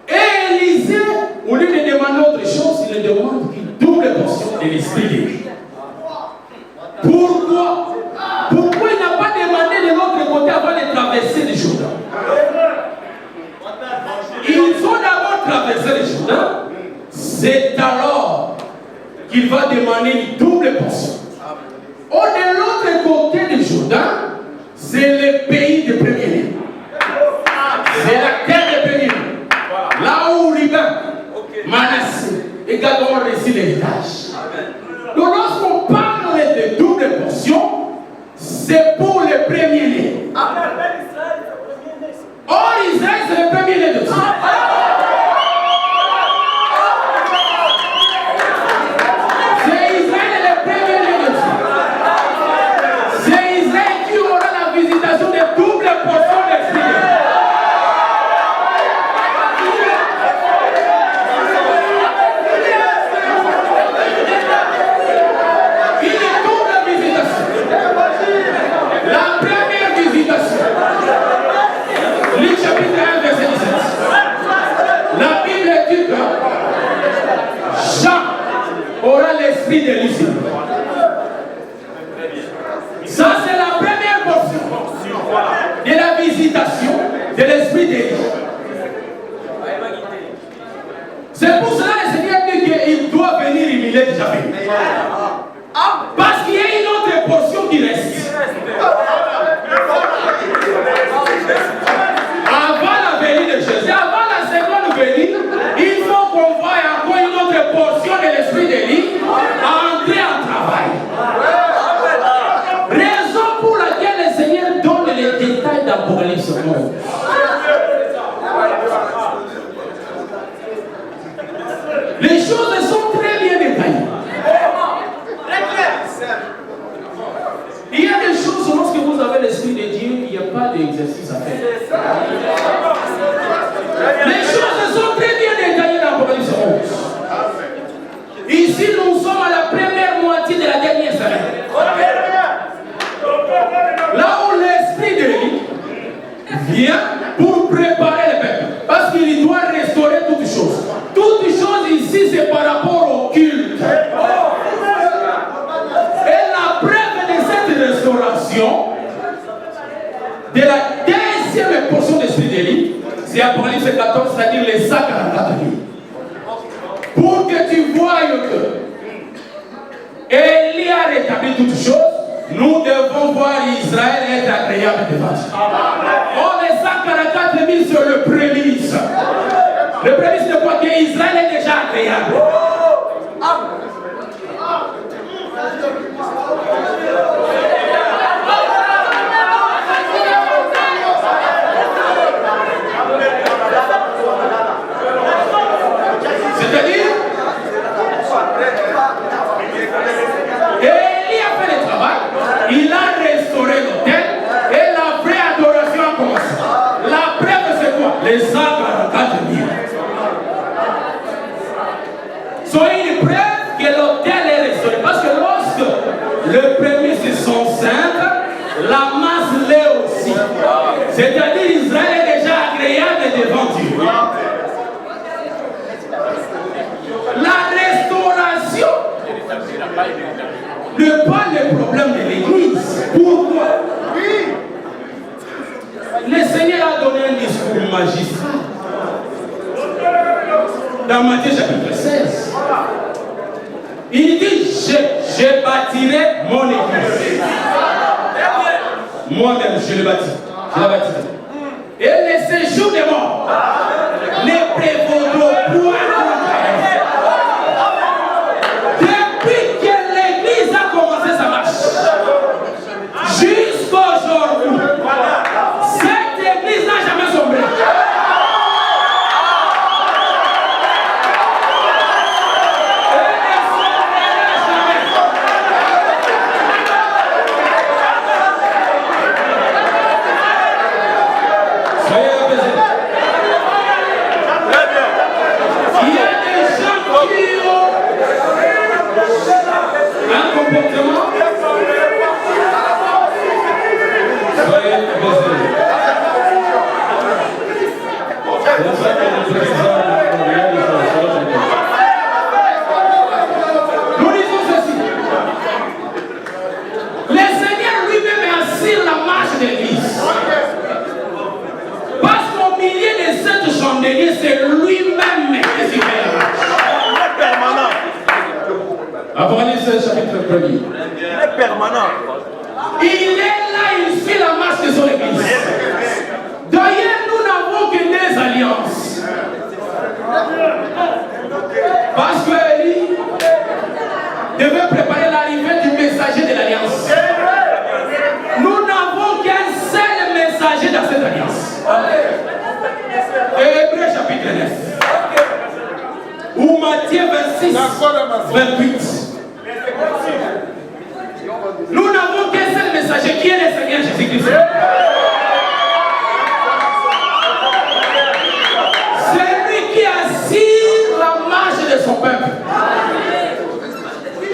Et Élisée, au lieu de demander autre chose, il lui demande une double portion de l'esprit de Dieu. Pourquoi? Pourquoi il n'a pas demandé de l'autre côté avant de traverser le Jourdain? Ils ont d'abord traversé le Jourdain, c'est alors qu'il va demander une double portion. Or, de l'autre côté du Jourdain, c'est le pays de premier. C'est la terre de premier. Là où Ruben, Manassé et Gad ont reçu l'héritage. Donc, lorsqu'on parle de double portion, c'est pour le premier-né. Or, Israël, c'est le premier-né de Dieu. Aura l'esprit de l'Église. Ça, c'est la première portion de la visitation de l'esprit de l'Église. C'est pour cela que le Seigneur dit qu'il doit venir humilier Japheth. Parce qu'il y a une autre portion qui reste. Avant la venue de Jésus, avant la seconde venue, il faut qu'on voie encore une autre portion de l'esprit d'Élie entrer en travail. Raison pour laquelle le Seigneur donne les détails d'Apocalypse. Les choses sont très bien détaillées. Il y a des choses, lorsque vous avez l'esprit de Dieu, il n'y a pas d'exercice à faire. Les choses sont très bien détaillées dans l'Apocalypse 11. Ici, nous sommes à la première moitié de la dernière semaine. Là où l'esprit de l'Élie vient pour préparer le peuple. Parce qu'il doit restaurer toutes choses. Toutes choses ici, c'est par rapport au culte. Et la preuve de cette restauration, de la deuxième portion de l'esprit d'Élie, c'est Apocalypse 14, c'est-à-dire les 144 000. Pour que tu voies que Élie a rétabli toutes choses, nous devons voir Israël être agréable devant Dieu. Or, les 144 000 c'est le prémisse. Le prémisse de quoi? Que Israël est déjà agréable. C'est-à-dire, Élie a fait le travail, il a restauré l'autel et la vraie adoration a commencé. La preuve c'est quoi? Les 144 000. Soyez une preuve que l'autel est restauré. Parce que lorsque le premier c'est son centre, la masse l'est aussi. C'est-à-dire Israël est déjà agréable devant Dieu. La restauration ne pas les problèmes de l'église. Pourquoi? Oui. Le Seigneur a donné un discours magistral. Dans Matthieu chapitre 16. Il dit, je bâtirai mon église. Moi-même, je le bâtis. Je la bâtis. Et les séjours des morts ne prévaudront point contre elle. Depuis que l'église a commencé sa marche, jusqu'aujourd'hui, cette église n'a jamais sombré. C'est lui-même qui fait la marche. Apocalypse chapitre 1er. Il est permanent. Il est là, il fait la marche de son église. D'ailleurs, nous n'avons que des alliances. Parce que Élie devait préparer l'arrivée du messager de l'alliance. Nous n'avons qu'un seul messager dans cette alliance. Hébreu chapitre 9. Ou Matthieu 26, 28. Nous n'avons qu'un seul messager qui est le Seigneur Jésus-Christ. C'est lui qui assure la marche de son peuple.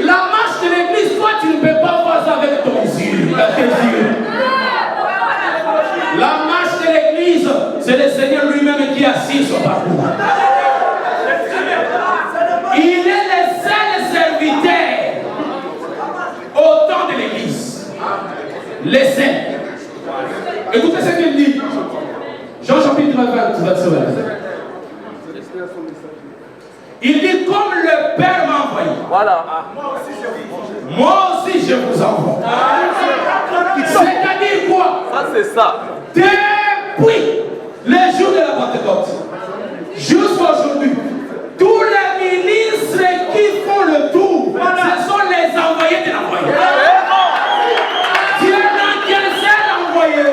La marche de l'église, toi tu ne peux pas voir ça avec ton yeux, tes yeux. La marche de l'église, c'est le Seigneur lui-même qui assure son parcours. Il est le seul serviteur au temps de l'église. Les saints. Écoutez ce qu'il dit. Jean chapitre 20, verset 20. Il dit comme le Père m'a envoyé. Voilà. Moi aussi je vous envoie. C'est-à-dire quoi? Ça c'est ça. Depuis le jour de la Pentecôte jusqu'à aujourd'hui, tous les ministres qui font le tour, ce sont les envoyés de l'envoyé. Dieu n'a qu'un seul envoyé.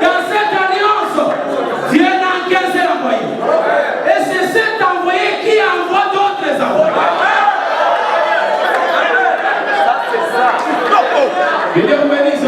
Dans cette alliance, Dieu n'a qu'un seul envoyé. Et c'est cet envoyé qui envoie d'autres envoyés. Ça c'est ça. Et Dieu vous bénisse.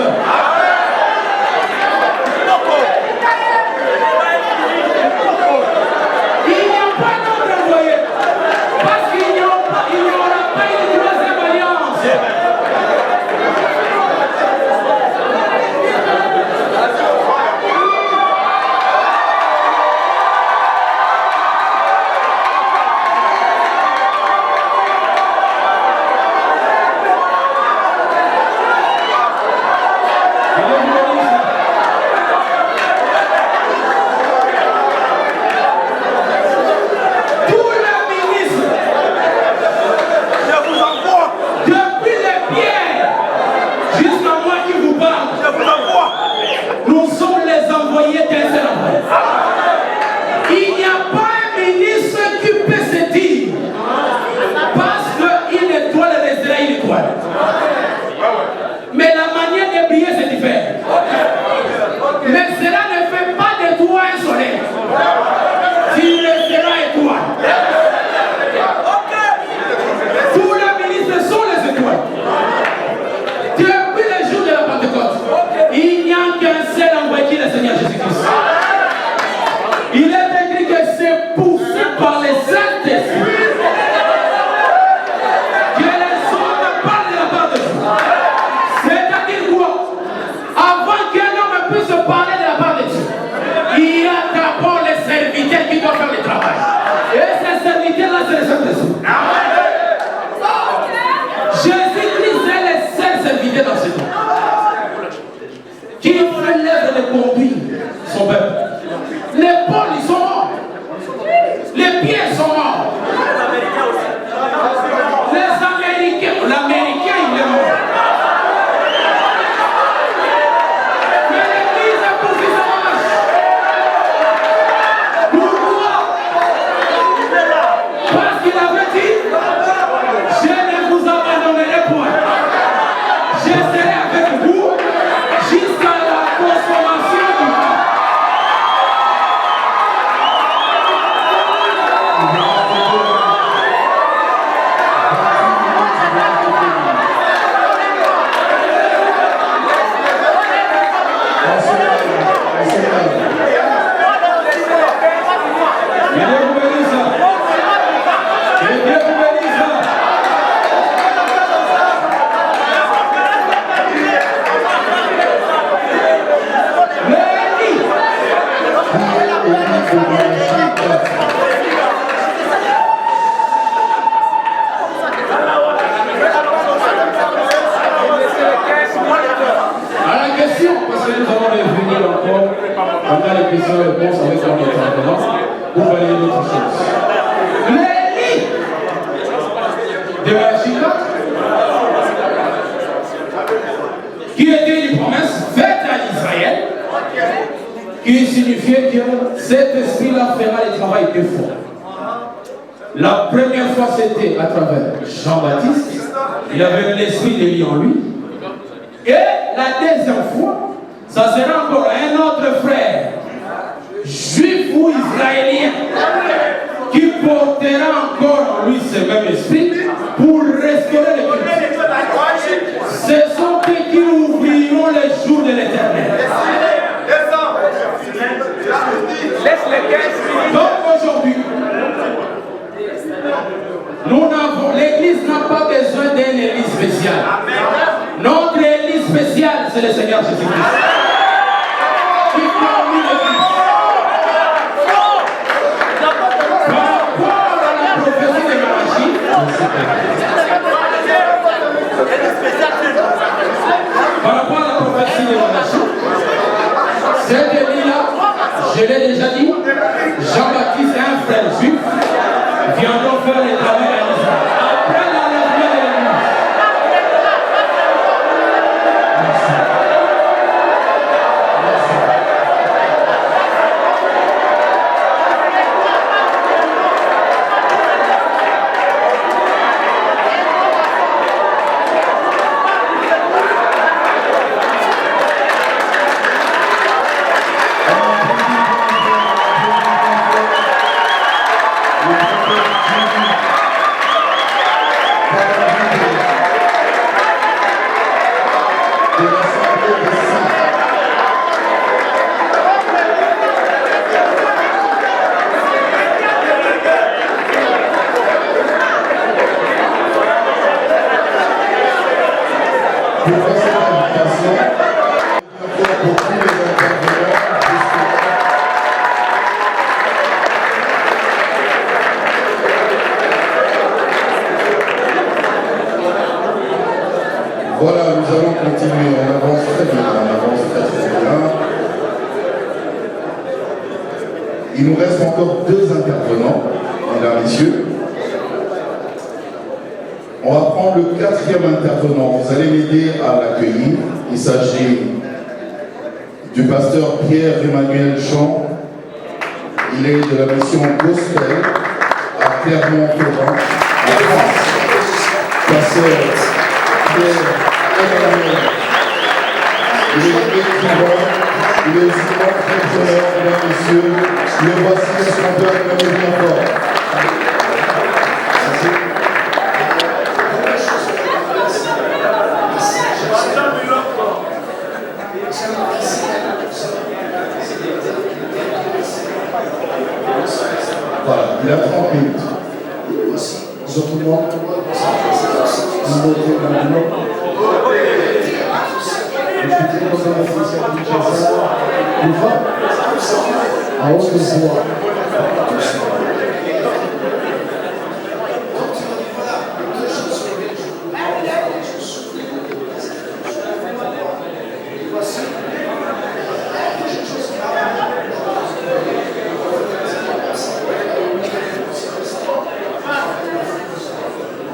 Malachie 4, qui était une promesse faite à Israël, qui signifiait que cet esprit-là fera le travail deux fois. La première fois, c'était à travers Jean-Baptiste, il avait l'esprit d'Élie en lui. Et la deuxième fois, ça sera encore un autre frère, juif ou israélien, qui portera encore en lui ce même esprit pour restaurer le culte. Ce sont eux qui ouvriront les jours de l'éternel. Donc aujourd'hui, l'église n'a pas besoin d'une église spéciale. Notre église spéciale, c'est le Seigneur Jésus-Christ. Qui conduit l'église. Par rapport à la prophétie de Malachie, cet Élie-là, je l'ai déjà dit, Jean-Baptiste est un frère juif, viendront faire le travail à Israël. Après l'enlèvement de l'église. Voilà, nous allons continuer. On avance très bien, Il nous reste encore deux intervenants, mesdames et messieurs. On va prendre le quatrième intervenant. Vous allez m'aider à l'accueillir. Il s'agit du pasteur Pierre-Emmanuel Champ. Il est de la mission Gospel à Clermont-Ferrand, en France. Pasteur Pierre-Emmanuel. Il est écrivain, il est souvent très mesdames et messieurs. Le voici, est-ce qu'on peut acclamer bien fort? Voilà, il a 30 minutes. Bonjour tout le monde. Je suis très content d'être ici à Kinshasa. Une fois, à haute voix.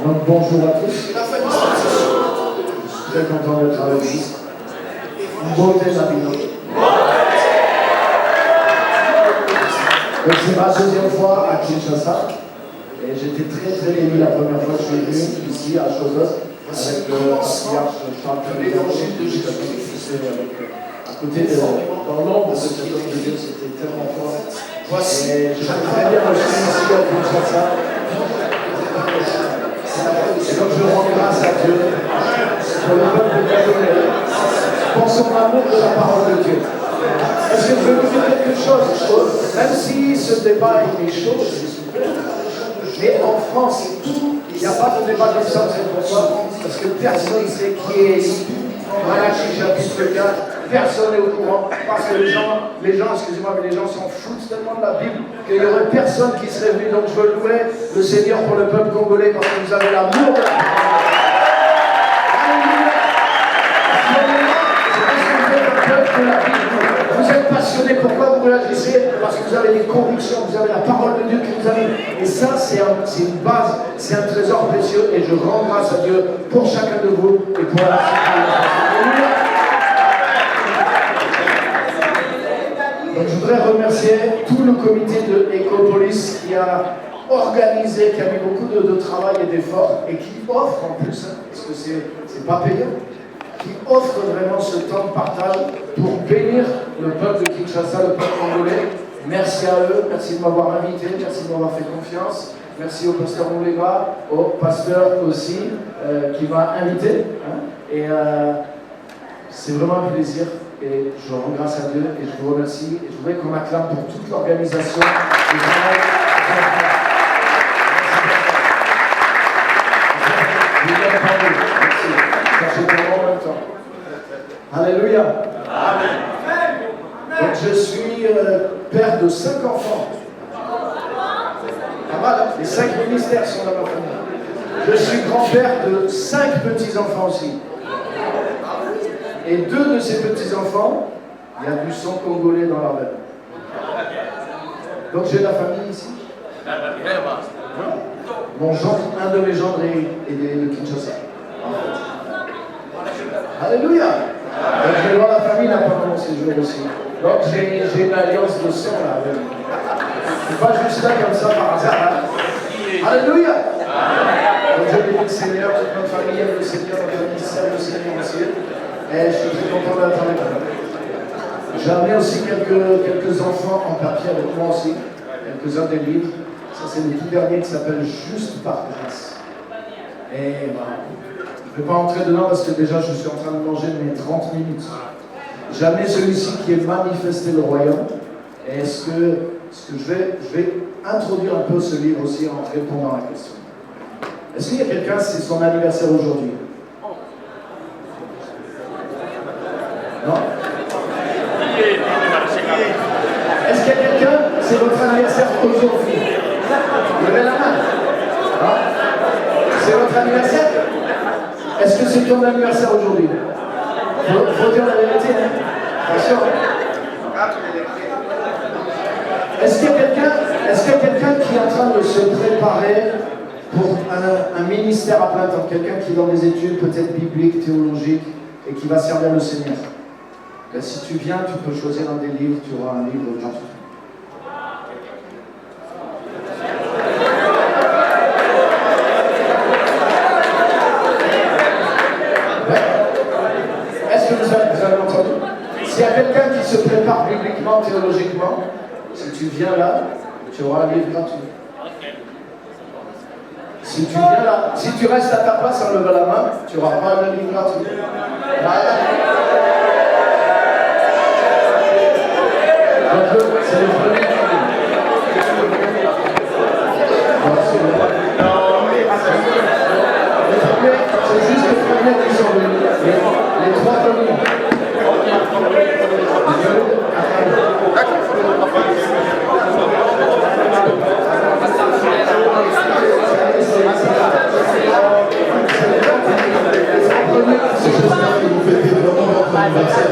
Donc bonjour à tous. Je suis très content d'être avec vous. Beauté d'habillage. Donc c'est ma deuxième fois à Kinshasa. Et j'étais très ému la première fois que je suis venu ici à Chaudos avec le patriarche Charles l'évangile de Jésus-Christ. À côté de dans l'ombre de cet homme de Dieu, c'était tellement fort. Et je suis très bien reçu ici à Kinshasa. Et comme je rends grâce à Dieu pour le peuple de Dieu, pour son amour de la parole de Dieu. Est-ce que je veux vous dire quelque chose? Même si ce débat est chaud, mais en France, il n'y a pas de débat comme ça, c'est pourquoi? Parce que personne ne sait qui est Malachie chapitre 4, personne n'est au courant, parce que les gens, excusez-moi, mais les gens s'en foutent tellement de la Bible qu'il n'y aurait personne qui serait venu. Donc je veux louer le Seigneur pour le peuple congolais parce que vous avez l'amour de la parole. Alléluia. C'est parce que vous êtes le peuple de la Bible. Vous êtes pas passionné. Pourquoi vous réagissez? Parce que vous avez des convictions, vous avez la parole de Dieu qui vous anime. Et ça, c'est une base, c'est un trésor précieux. Et je rends grâce à Dieu pour chacun de vous et pour la Donc, je voudrais remercier tout le comité de Ecopolis qui a organisé, qui a mis beaucoup de travail et d'efforts et qui offre en plus, parce que c'est pas payant, qui offre vraiment ce temps de partage pour bénir le peuple de Kinshasa, le peuple congolais. Merci à eux, merci de m'avoir invité, merci de m'avoir fait confiance. Merci au pasteur Moulega, au pasteur aussi qui m'a invité. Et c'est vraiment un plaisir. Et je rends grâce à Dieu et je vous remercie. Et je voudrais qu'on acclame pour toute l'organisation du travail. Alléluia. Amen. Donc je suis père de 5 enfants. Pas mal, les 5 ministères sont dans ma famille. Je suis grand-père de 5 petits-enfants aussi. Et 2 de ces petits-enfants, il y a du sang congolais dans leur veine. Donc j'ai la famille ici. Mon gendre, un de mes gendres est de Kinshasa. Alléluia. Donc je vais voir la famille là pendant mon séjour aussi. Donc j'ai une alliance de sang là. Je ne suis pas juste là comme ça par hasard. Hein. Alléluia. Donc je bénis le Seigneur, toute notre famille aime le Seigneur, notre ministère le Seigneur aussi. Et je suis très content d'être avec vous. J'ai amené aussi quelques enfants en papier avec moi aussi. Quelques-uns des livres. Ça c'est le tout dernier qui s'appelle Juste par grâce. Et voilà. Je ne vais pas entrer dedans parce que déjà je suis en train de manger mes 30 minutes. J'ai amené celui-ci qui est Manifester le royaume. Et ce que je vais introduire un peu ce livre aussi en répondant à la question. Est-ce qu'il y a quelqu'un, c'est son anniversaire aujourd'hui? Non? Est-ce qu'il y a quelqu'un, c'est votre anniversaire aujourd'hui? Levez la main. Non? C'est votre anniversaire? Est-ce que c'est ton anniversaire aujourd'hui? Faut dire la vérité, hein? Attention. Est-ce qu'il y a quelqu'un qui est en train de se préparer pour un ministère à plein temps? Quelqu'un qui est dans des études peut-être bibliques, théologiques, et qui va servir le Seigneur? Ben, si tu viens, tu peux choisir un des livres, tu auras un livre gratuit. Est-ce que vous avez entendu? S'il y a quelqu'un qui se prépare bibliquement, théologiquement, si tu viens là, tu auras un livre gratuit. Si tu viens là, si tu restes à ta place en levant la main, tu n'auras pas de livre gratuit. C'est le premier. C'est juste le premier qui sont venus. Les 3 premiers. Vous fêtez vraiment votre anniversaire.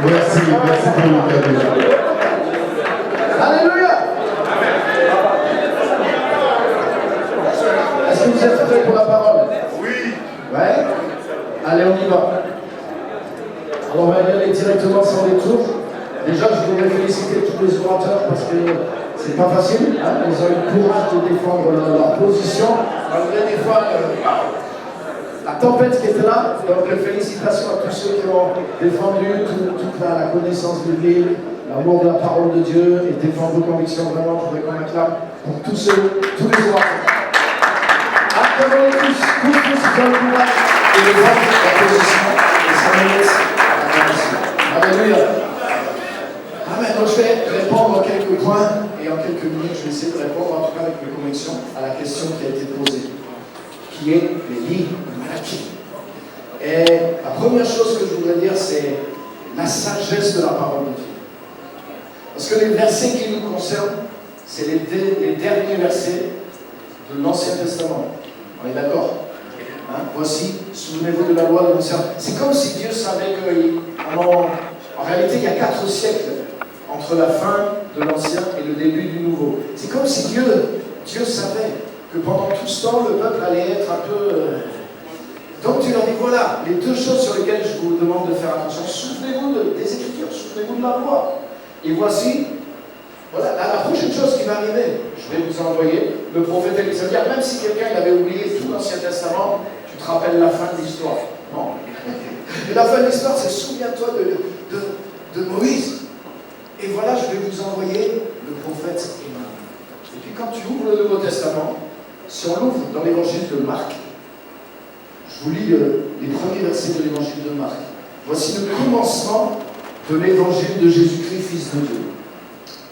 Merci pour le cadeau. Alléluia. Est-ce que vous êtes prêts pour la parole? Oui. Ouais. Allez, on y va. Alors, on va y aller directement sans détour. Déjà, je voudrais féliciter tous les orateurs parce que c'est pas facile. Hein? Ils ont eu le courage de défendre leur position. Malgré des fois la tempête qui était là. Donc, félicitations à tous ceux qui ont défendu toute la connaissance biblique, l'amour de la parole de Dieu et défendre vos convictions. Vraiment, je voudrais qu'on acclame pour tous les orateurs. Acclamons-les tous qui ont le courage de défendre la position. Et ça mérite l'acclamation. Alléluia. Amen. Donc, je vais répondre en quelques points et en quelques minutes, je vais essayer de répondre, en tout cas avec mes convictions, à la question qui a été posée, qui est les livres Malachi. Et la première chose que je voudrais dire, c'est la sagesse de la parole de Dieu. Parce que les versets qui nous concernent, c'est les derniers versets de l'Ancien Testament. On est d'accord? Voici, souvenez-vous de la loi de l'Ancien. C'est comme si Dieu savait en réalité, il y a 4 siècles entre la fin de l'Ancien et le début du Nouveau. C'est comme si Dieu savait que pendant tout ce temps, le peuple allait être un peu... Donc tu leur dis, voilà, les 2 choses sur lesquelles je vous demande de faire attention. Souvenez-vous des Écritures, souvenez-vous de la loi. Et voici, voilà, la prochaine chose qui va arriver. Je vais vous envoyer le prophète Élie. Ça veut dire, même si quelqu'un avait oublié tout l'Ancien Testament, tu te rappelles la fin de l'histoire. Non. Et la fin de l'histoire, c'est souviens-toi de Moïse. Et voilà, je vais vous envoyer le prophète Emmanuel. Et puis quand tu ouvres le Nouveau Testament, si on l'ouvre dans l'évangile de Marc, je vous lis les premiers versets de l'évangile de Marc. Voici le commencement de l'évangile de Jésus-Christ, Fils de Dieu.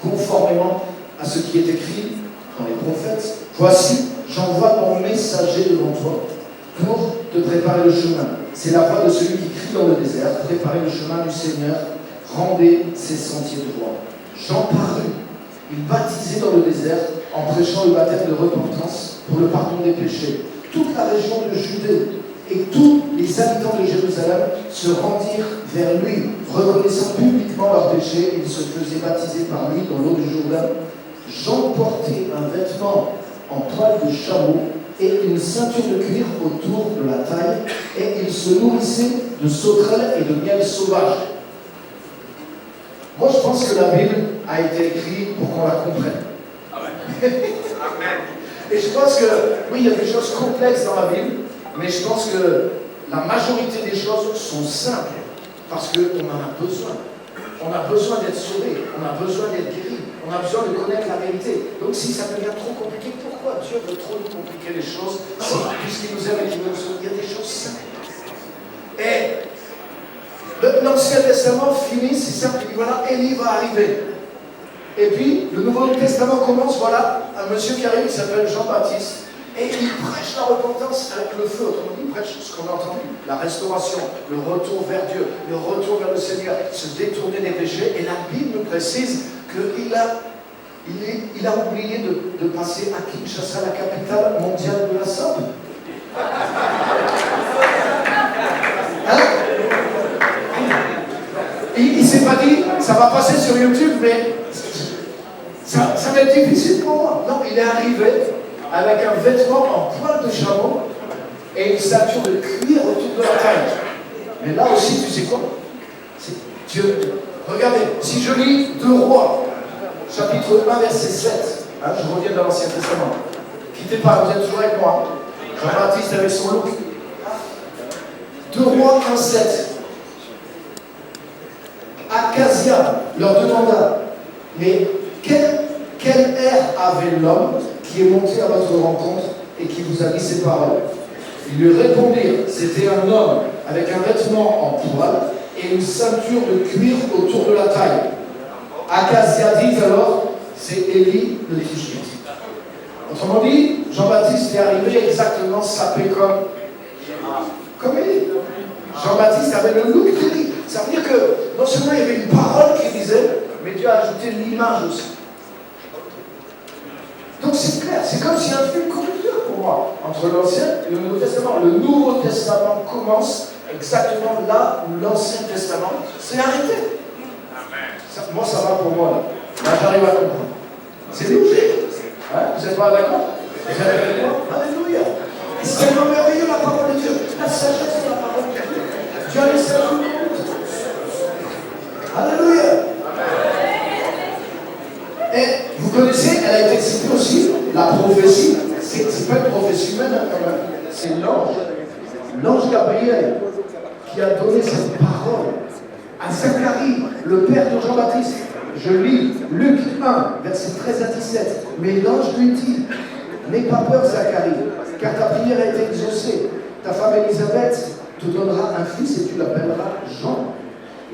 Conformément à ce qui est écrit dans les prophètes, voici, j'envoie mon messager devant toi pour te préparer le chemin. C'est la voix de celui qui crie dans le désert, préparez le chemin du Seigneur, rendez ses sentiers droits. Jean parut, il baptisait dans le désert en prêchant le baptême de repentance pour le pardon des péchés. Toute la région de Judée et tous les habitants de Jérusalem se rendirent vers lui, reconnaissant publiquement leurs péchés. Ils se faisaient baptiser par lui dans l'eau du Jourdain. Jean portait un vêtement en toile de chameau et une ceinture de cuir autour de la taille, et il se nourrissait de sauterelles et de miel sauvage. Moi, je pense que la Bible a été écrite pour qu'on la comprenne. Amen. Et je pense que, oui, il y a des choses complexes dans la Bible, mais je pense que la majorité des choses sont simples, parce qu'on en a besoin. On a besoin d'être sauvé, on a besoin d'être guéri, on a besoin de connaître la vérité. Donc si ça devient trop compliqué, pourquoi Dieu veut trop nous compliquer les choses? Puisqu'il nous aime et qu'il veut nous sauver, il y a des choses simples. Et l'Ancien Testament finit, c'est simple, il dit voilà, Élie va arriver. Et puis, le Nouveau Testament commence, voilà, un monsieur qui arrive, qui s'appelle Jean-Baptiste, et il prêche la repentance avec le feu. Autrement dit, il prêche ce qu'on a entendu, la restauration, le retour vers Dieu, le retour vers le Seigneur, se détourner des péchés. Et la Bible nous précise qu'il a oublié de passer à Kinshasa, la capitale mondiale de la sable. Hein? Il ne s'est pas dit, ça va passer sur YouTube, mais ça va être difficile pour moi. Non, il est arrivé avec un vêtement en poil de chameau et une ceinture de cuir autour de la taille. Mais là aussi, tu sais quoi? Dieu. Regardez, si je lis 2 Rois, chapitre 1, verset 7, hein, je reviens dans l'Ancien Testament. Quittez pas, vous êtes toujours avec moi. Jean-Baptiste avec son look. 2 Rois 1, 7. Acasia leur demanda, mais quel air avait l'homme qui est monté à votre rencontre et qui vous a dit ces paroles? Ils lui répondirent, c'était un homme avec un vêtement en poil et une ceinture de cuir autour de la taille. Acasia dit alors, c'est Élie le Tishbite. Autrement dit, Jean-Baptiste est arrivé exactement sapé comme Élie. Jean-Baptiste avait le look d'Élie. Ça veut dire que non seulement il y avait une parole qui disait, mais Dieu a ajouté l'image aussi. Donc c'est clair, c'est comme si un film conducteur pour moi, entre l'Ancien et le Nouveau Testament. Le Nouveau Testament commence exactement là où l'Ancien Testament s'est arrêté. Ça, moi ça va pour moi là. Là j'arrive à comprendre. C'est logique. Hein? Vous n'êtes pas d'accord? Vous êtes avec moi? Alléluia. C'est tellement merveilleux la parole de Dieu. La sagesse de la parole de Dieu. Dieu a laissé tout le monde. Alléluia. Et vous connaissez, elle a été citée aussi, la prophétie. C'est pas une prophétie humaine, hein, quand même. C'est l'ange Gabriel, qui a donné cette parole à Zacharie, le père de Jean-Baptiste. Je lis Luc 1, versets 13 à 17. Mais l'ange lui dit, n'aie pas peur, Zacharie, car ta prière a été exaucée. Ta femme Élisabeth te donnera un fils et tu l'appelleras Jean.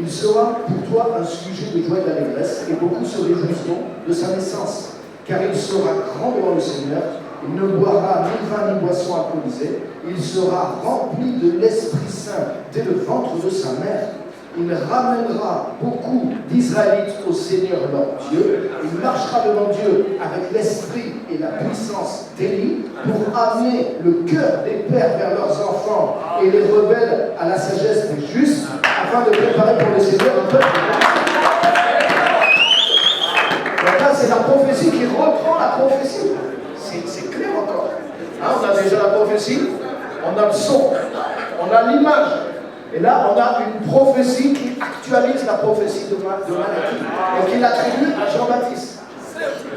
Il sera pour toi un sujet de joie et d'allégresse, et beaucoup se réjouiront de sa naissance, car il sera grand devant le Seigneur. Il ne boira ni vin ni boisson alcoolisée. Il sera rempli de l'Esprit Saint dès le ventre de sa mère. il ramènera beaucoup d'Israélites au Seigneur leur Dieu. Il marchera devant Dieu avec l'esprit et la puissance d'Élie pour amener le cœur des pères vers leurs enfants et les rebelles à la sagesse des justes, afin de préparer pour le Seigneur un peuple. Donc là, c'est la prophétie qui reprend la prophétie. C'est clair encore. Hein, on a déjà la prophétie, on a le son, on a l'image. Et là, on a une prophétie qui actualise la prophétie de Malachie et qui l'attribue à Jean-Baptiste.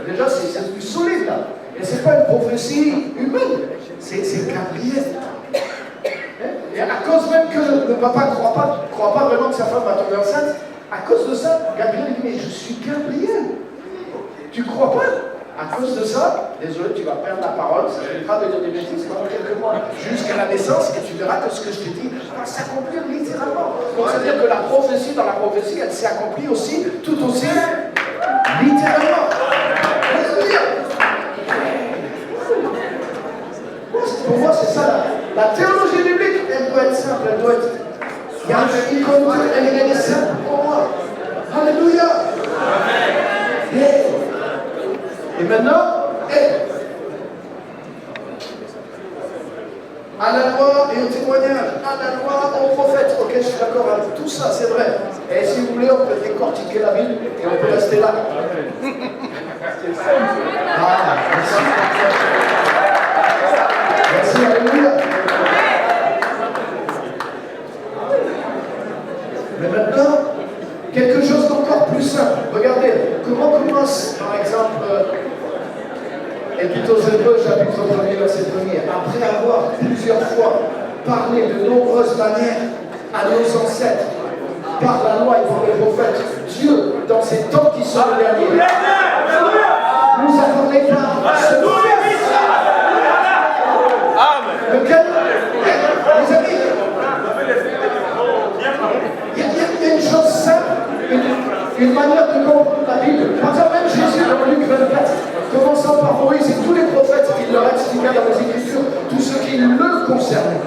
Déjà, c'est plus solide là. Et ce n'est pas une prophétie humaine, c'est Gabriel. Et à cause même que le papa ne croit pas vraiment que sa femme va tomber enceinte, à cause de ça, Gabriel dit, mais je suis Gabriel. Tu ne crois pas? À cause de ça, désolé, tu vas perdre la parole, ça viendra de dire des bêtises pendant quelques mois, jusqu'à la naissance, et tu verras que ce que je te dis va s'accomplir littéralement. Donc ça veut dire que la prophétie, dans la prophétie, elle s'est accomplie aussi, tout aussi, littéralement. Pour moi, c'est ça, la théologie biblique, elle doit être simple, elle doit être... Il y a une icône, elle est simple pour moi. Alléluia. Et maintenant, à la loi et au témoignage, à la loi, au prophète. Ok, je suis d'accord avec tout ça, c'est vrai. Et si vous voulez, on peut décortiquer la Bible et on peut rester là. Ah, merci. Merci, alléluia. Mais maintenant, quelque chose d'encore plus simple. Regardez, comment commence, par exemple, Épître aux Hébreux, chapitre 1er, verset 1er. Après avoir plusieurs fois parlé de nombreuses manières à nos ancêtres, par la loi et par les prophètes, Dieu, dans ces temps qui sont les derniers, nous avons déclaré ce Fils. Lequel, les amis, il y a une chose simple, une manière de comprendre la Bible. Par exemple, même Jésus dans Luc 24, commençant par Moïse et tous les prophètes, il leur expliqua dans les Écritures tout ce qui le concernait.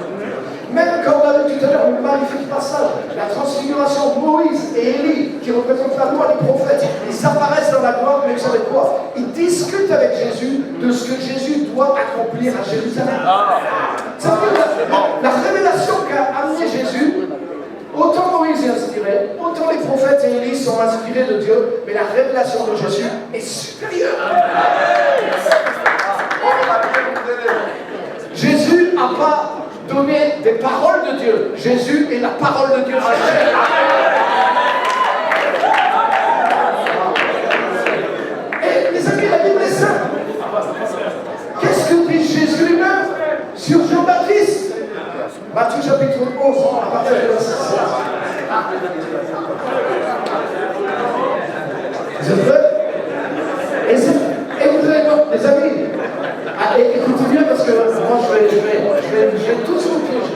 Même quand on a vu tout à l'heure le magnifique passage, la transfiguration de Moïse et Élie, qui représentent la loi des prophètes, ils apparaissent dans la gloire, mais vous savez quoi? Ils discutent avec Jésus de ce que Jésus doit accomplir à Jérusalem. Ça veut dire la révélation qu'a amené Jésus. Autant Moïse est inspiré, autant les prophètes et Élie sont inspirés de Dieu, mais la révélation de Jésus est supérieure. Jésus n'a pas donné des paroles de Dieu. Jésus est la parole de Dieu. Et les amis, la Bible est simple. Qu'est-ce que dit Jésus lui-même sur Jean-Baptiste? Matthieu chapitre 11, à partir de verset 16. Vous êtes prêts? Et vous allez voir, les amis, écoutez bien parce que moi je vais tous vous piéger.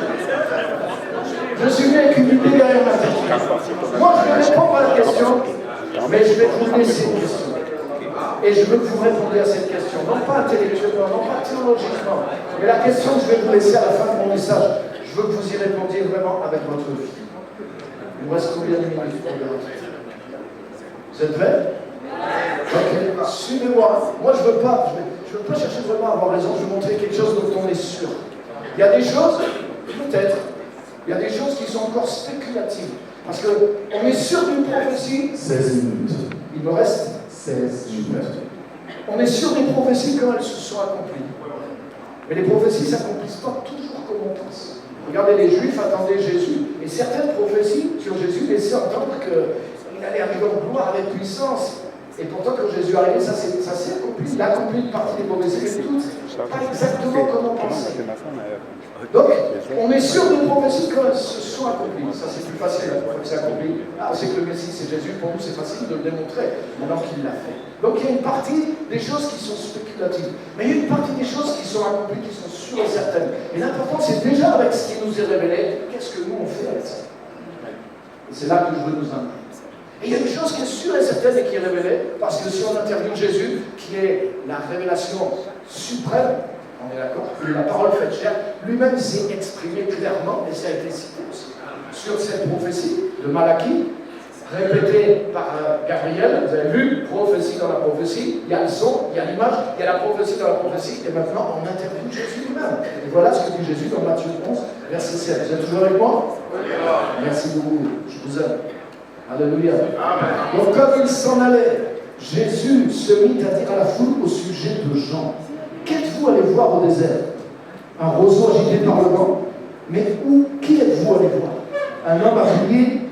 Je suis venu avec une idée derrière ma tête. Moi je vais répondre à la question, mais je vais vous laisser une question. Et je veux que vous répondiez à cette question, non pas intellectuellement, non pas théologiquement, mais la question que je vais vous laisser à la fin de mon message. Je veux que vous y répondiez vraiment avec votre vie. Il nous reste combien de minutes pour le reste? Vous êtes prêts? Ok, suivez-moi. Moi, je ne veux pas chercher vraiment à avoir raison, je veux montrer quelque chose dont on est sûr. Il y a des choses, peut-être, il y a des choses qui sont encore spéculatives. Parce qu'on est sûr d'une prophétie. 16 minutes. Il me reste 16 minutes. On est sûr des prophéties quand elles se sont accomplies. Mais les prophéties ne s'accomplissent pas toujours comme on pense. Regardez, les Juifs attendaient Jésus. Et certaines prophéties sur Jésus laissaient entendre qu'il allait arriver en gloire avec puissance. Et pourtant, quand Jésus est arrivé, ça s'est accompli. Il a accompli une partie des prophéties, mais toutes, pas exactement comme on pensait. Donc, on est sûr des prophéties quand elles se sont accomplies. Ça, c'est plus facile. Une fois que c'est accompli, on sait que le Messie, c'est Jésus. Pour nous, c'est facile de le démontrer, maintenant qu'il l'a fait. Donc, il y a une partie des choses qui sont spéculatives. Mais il y a une partie des choses qui sont accomplies, qui sont sûres et certaines. Et l'important, c'est déjà avec ce qui nous est révélé, qu'est-ce que nous, on fait avec ça. Et c'est là que je veux nous amener. Et il y a une chose qui est sûre et certaine et qui est révélée, parce que si on interviewe Jésus, qui est la révélation suprême, on est d'accord, il est la parole faite chair, lui-même s'est exprimé clairement, et ça a été cité aussi. sur cette prophétie de Malachie, répétée par Gabriel. Vous avez vu, prophétie dans la prophétie, il y a le son, il y a l'image, il y a la prophétie dans la prophétie, et maintenant on interviewe Jésus lui-même. Et voilà ce que dit Jésus dans Matthieu 11, verset 7. Vous êtes toujours avec moi? Merci beaucoup, je vous aime. Alléluia. Donc comme il s'en allait, Jésus se mit à dire à la foule au sujet de Jean. Qu'êtes-vous allé voir au désert? Un roseau agité par le vent? Mais qui êtes-vous allé voir? Un homme habillé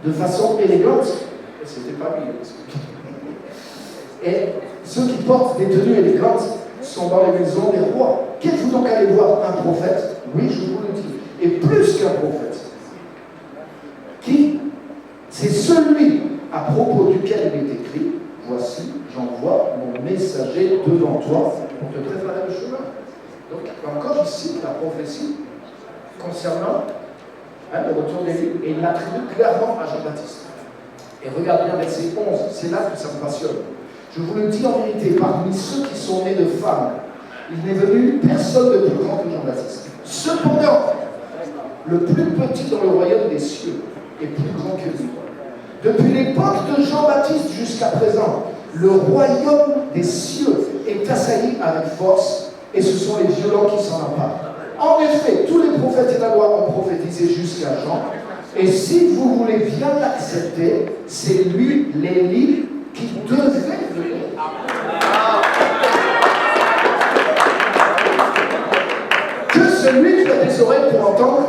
de façon élégante? C'était pas lui. Et ceux qui portent des tenues élégantes sont dans les maisons des rois. Qu'êtes-vous donc allé voir? Un prophète? Oui, je vous le dis. Et plus qu'un prophète. Qui? C'est celui à propos duquel il est écrit: voici, j'envoie mon messager devant toi pour te préparer le chemin. Donc, encore ici, la prophétie concernant le retour d'Élie, et il l'attribue clairement à Jean-Baptiste. Et regarde bien verset 11, c'est là que ça me passionne. Je vous le dis en vérité, parmi ceux qui sont nés de femmes, il n'est venu personne de plus grand que Jean-Baptiste. Cependant, le plus petit dans le royaume des cieux est plus grand que lui. Depuis l'époque de Jean-Baptiste jusqu'à présent, le royaume des cieux est assailli avec force, et ce sont les violents qui s'en emparent. En effet, tous les prophètes et la loi ont prophétisé jusqu'à Jean, et si vous voulez bien l'accepter, c'est lui, l'Élie, qui devait venir. Que celui qui a des oreilles pour entendre.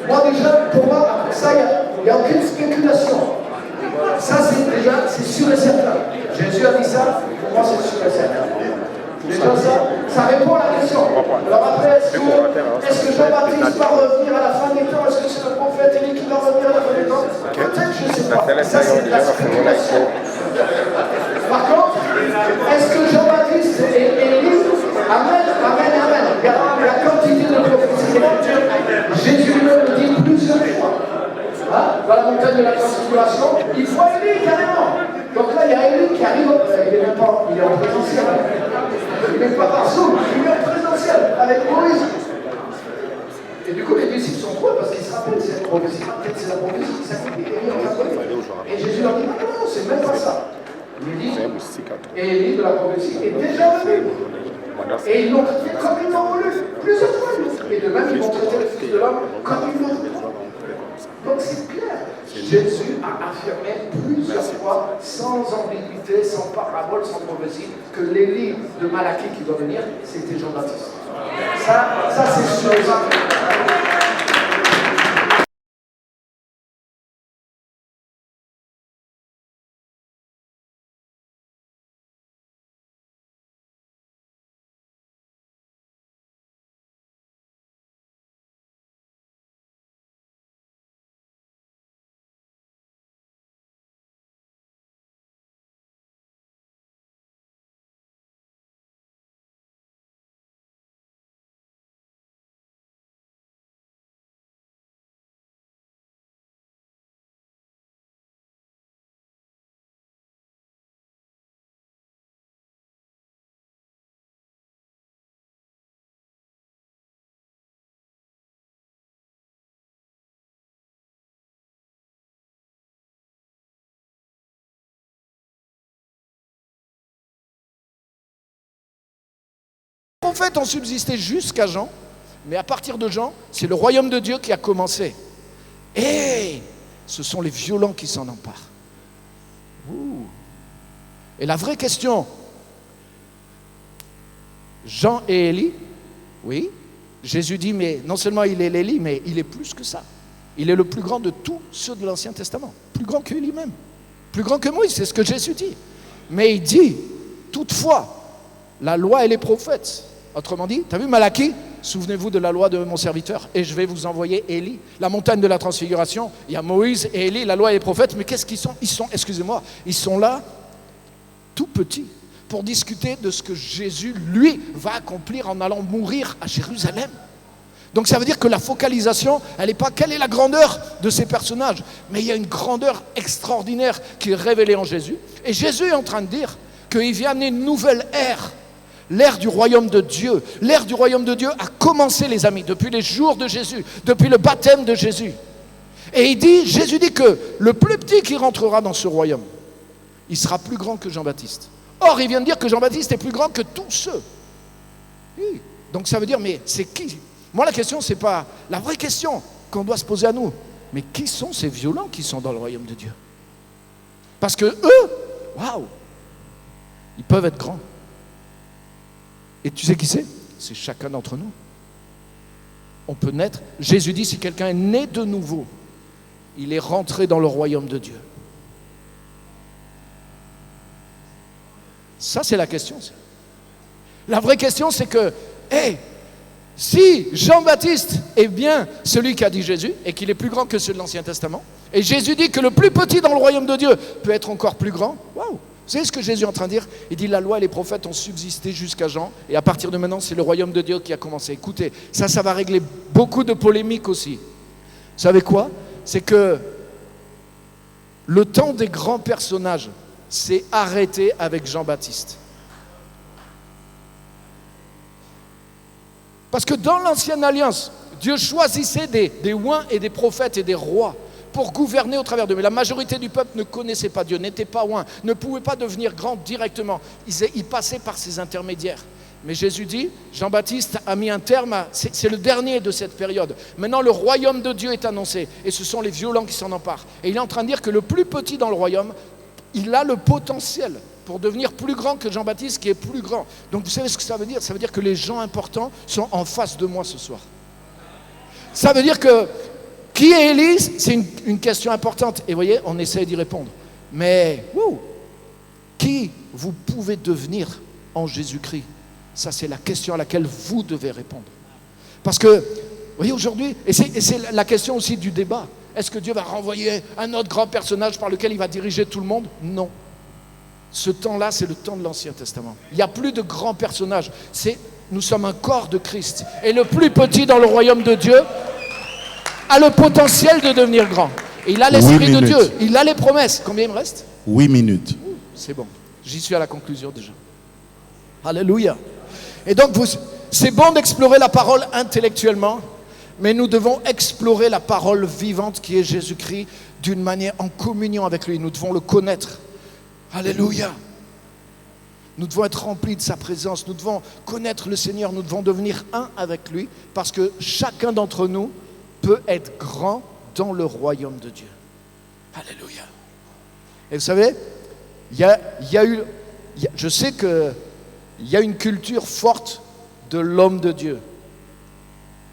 Moi déjà, pour moi, ça, il n'y a aucune spéculation. Ça, c'est sûr et certain. Jésus a dit ça, pour moi, c'est sûr et certain. Déjà, ça répond à la question. Alors après, est-ce que Jean-Baptiste va revenir à la fin des temps? Est-ce que c'est le prophète Élie qui va revenir à la fin des temps? Peut-être, je ne sais pas. Ça, c'est de la spéculation. Par contre, est-ce que Jean-Baptiste et Élie... Amen, amen, amen. Regarde la quantité de prophéties. Jésus le dit plusieurs fois. Dans la montagne de la transfiguration, il faut Élie carrément. Donc là, il y a Élie qui arrive. Il est même pas, il est en présentiel. Il n'est pas par Zoom, il est en présentiel avec Moïse. Et du coup, les disciples sont drôles parce qu'ils se rappellent cette prophétie. Peut-être c'est la prophétie qui s'appelle Élie en Catholique. Et Jésus leur dit non, non, non, c'est même pas ça. Il dit, et Élie de la prophétie est déjà venu. Et ils l'ont traité comme ils l'ont voulu, plusieurs fois. Et de même, ils vont traiter le Fils de l'homme comme ils l'ont voulu. Donc c'est clair. Jésus a affirmé plusieurs fois, sans ambiguïté, sans parabole, sans prophétie, que l'Élie de Malachie qui doit venir, c'était Jean-Baptiste. Ça c'est sûr. Les prophètes ont subsisté jusqu'à Jean, mais à partir de Jean, c'est le royaume de Dieu qui a commencé. Et ce sont les violents qui s'en emparent. Et la vraie question, Jean et Élie, oui, Jésus dit, mais non seulement il est l'Élie, mais il est plus que ça. Il est le plus grand de tous ceux de l'Ancien Testament, plus grand que lui-même, plus grand que Moïse, c'est ce que Jésus dit. Mais il dit, toutefois, la loi et les prophètes. Autrement dit, tu as vu Malachie? Souvenez-vous de la loi de mon serviteur, et je vais vous envoyer Élie. La montagne de la transfiguration, il y a Moïse et Élie, la loi et les prophètes, mais qu'est-ce qu'ils sont? Excusez-moi, ils sont là, tout petits, pour discuter de ce que Jésus, lui, va accomplir en allant mourir à Jérusalem. Donc ça veut dire que la focalisation, elle n'est pas quelle est la grandeur de ces personnages, mais il y a une grandeur extraordinaire qui est révélée en Jésus. Et Jésus est en train de dire qu'il vient amener une nouvelle ère L'ère du royaume de Dieu. L'ère du royaume de Dieu a commencé, les amis, depuis les jours de Jésus, depuis le baptême de Jésus. Et Jésus dit que le plus petit qui rentrera dans ce royaume, il sera plus grand que Jean-Baptiste. Or, il vient de dire que Jean-Baptiste est plus grand que tous ceux. Oui. Donc ça veut dire, mais c'est qui? Moi, la question, c'est pas... La vraie question qu'on doit se poser à nous, mais qui sont ces violents qui sont dans le royaume de Dieu? Parce que eux, waouh, ils peuvent être grands. Et tu sais qui c'est? C'est chacun d'entre nous. On peut naître. Jésus dit, si quelqu'un est né de nouveau, il est rentré dans le royaume de Dieu. Ça, c'est la question. La vraie question, c'est que, si Jean-Baptiste est bien celui qu'a dit Jésus, et qu'il est plus grand que ceux de l'Ancien Testament, et Jésus dit que le plus petit dans le royaume de Dieu peut être encore plus grand, waouh! Vous savez ce que Jésus est en train de dire? Il dit la loi et les prophètes ont subsisté jusqu'à Jean, et à partir de maintenant, c'est le royaume de Dieu qui a commencé. Écoutez, ça va régler beaucoup de polémiques aussi. Vous savez quoi? C'est que le temps des grands personnages s'est arrêté avec Jean-Baptiste. Parce que dans l'Ancienne Alliance, Dieu choisissait des oints et des prophètes et des rois pour gouverner au travers d'eux. Mais la majorité du peuple ne connaissait pas Dieu, n'était pas oint, ne pouvait pas devenir grand directement. Ils passaient par ces intermédiaires. Mais Jésus dit, Jean-Baptiste a mis un terme à... C'est le dernier de cette période. Maintenant, le royaume de Dieu est annoncé. Et ce sont les violents qui s'en emparent. Et il est en train de dire que le plus petit dans le royaume, il a le potentiel pour devenir plus grand que Jean-Baptiste qui est plus grand. Donc vous savez ce que ça veut dire? Ça veut dire que les gens importants sont en face de moi ce soir. Ça veut dire que qui est Élie? C'est une question importante. Et vous voyez, on essaie d'y répondre. Mais qui vous pouvez devenir en Jésus-Christ? Ça, c'est la question à laquelle vous devez répondre. Parce que, vous voyez, aujourd'hui, et c'est la question aussi du débat. Est-ce que Dieu va renvoyer un autre grand personnage par lequel il va diriger tout le monde? Non. Ce temps-là, c'est le temps de l'Ancien Testament. Il n'y a plus de grands personnages. Nous sommes un corps de Christ. Et le plus petit dans le royaume de Dieu a le potentiel de devenir grand. Et il a l'esprit de Dieu. Il a les promesses. Combien il me reste? 8 minutes. C'est bon. J'y suis à la conclusion déjà. Alléluia. Et donc, c'est bon d'explorer la parole intellectuellement, mais nous devons explorer la parole vivante qui est Jésus-Christ d'une manière en communion avec lui. Nous devons le connaître. Alléluia. Nous devons être remplis de sa présence. Nous devons connaître le Seigneur. Nous devons devenir un avec lui parce que chacun d'entre nous peut être grand dans le royaume de Dieu. Alléluia. Et vous savez, je sais qu'il y a une culture forte de l'homme de Dieu.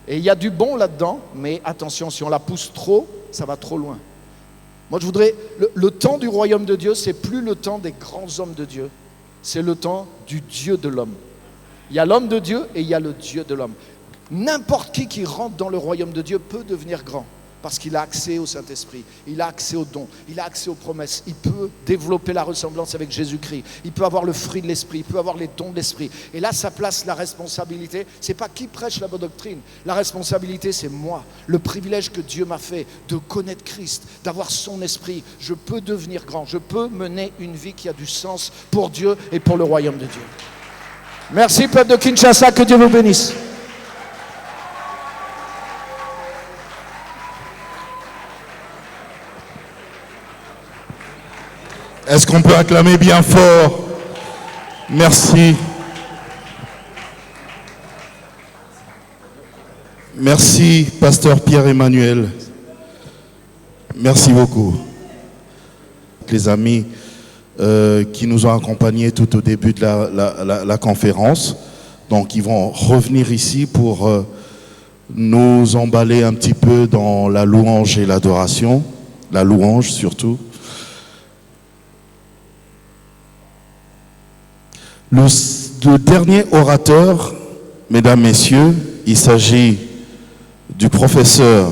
Et il y a du bon là-dedans, mais attention, si on la pousse trop, ça va trop loin. Moi, je voudrais... Le temps du royaume de Dieu, c'est plus le temps des grands hommes de Dieu. C'est le temps du Dieu de l'homme. Il y a l'homme de Dieu et il y a le Dieu de l'homme. N'importe qui rentre dans le royaume de Dieu peut devenir grand. Parce qu'il a accès au Saint-Esprit, il a accès aux dons, il a accès aux promesses. Il peut développer la ressemblance avec Jésus-Christ. Il peut avoir le fruit de l'Esprit, il peut avoir les dons de l'Esprit. Et là, ça place la responsabilité. Ce n'est pas qui prêche la bonne doctrine. La responsabilité, c'est moi. Le privilège que Dieu m'a fait de connaître Christ, d'avoir son Esprit. Je peux devenir grand. Je peux mener une vie qui a du sens pour Dieu et pour le royaume de Dieu. Merci, peuple de Kinshasa. Que Dieu vous bénisse. Est-ce qu'on peut acclamer bien fort? Merci. Merci, pasteur Pierre-Emmanuel. Merci beaucoup. Les amis qui nous ont accompagnés tout au début de la conférence. Donc, ils vont revenir ici pour nous emballer un petit peu dans la louange et l'adoration. La louange surtout. Le dernier orateur, mesdames, messieurs, il s'agit du professeur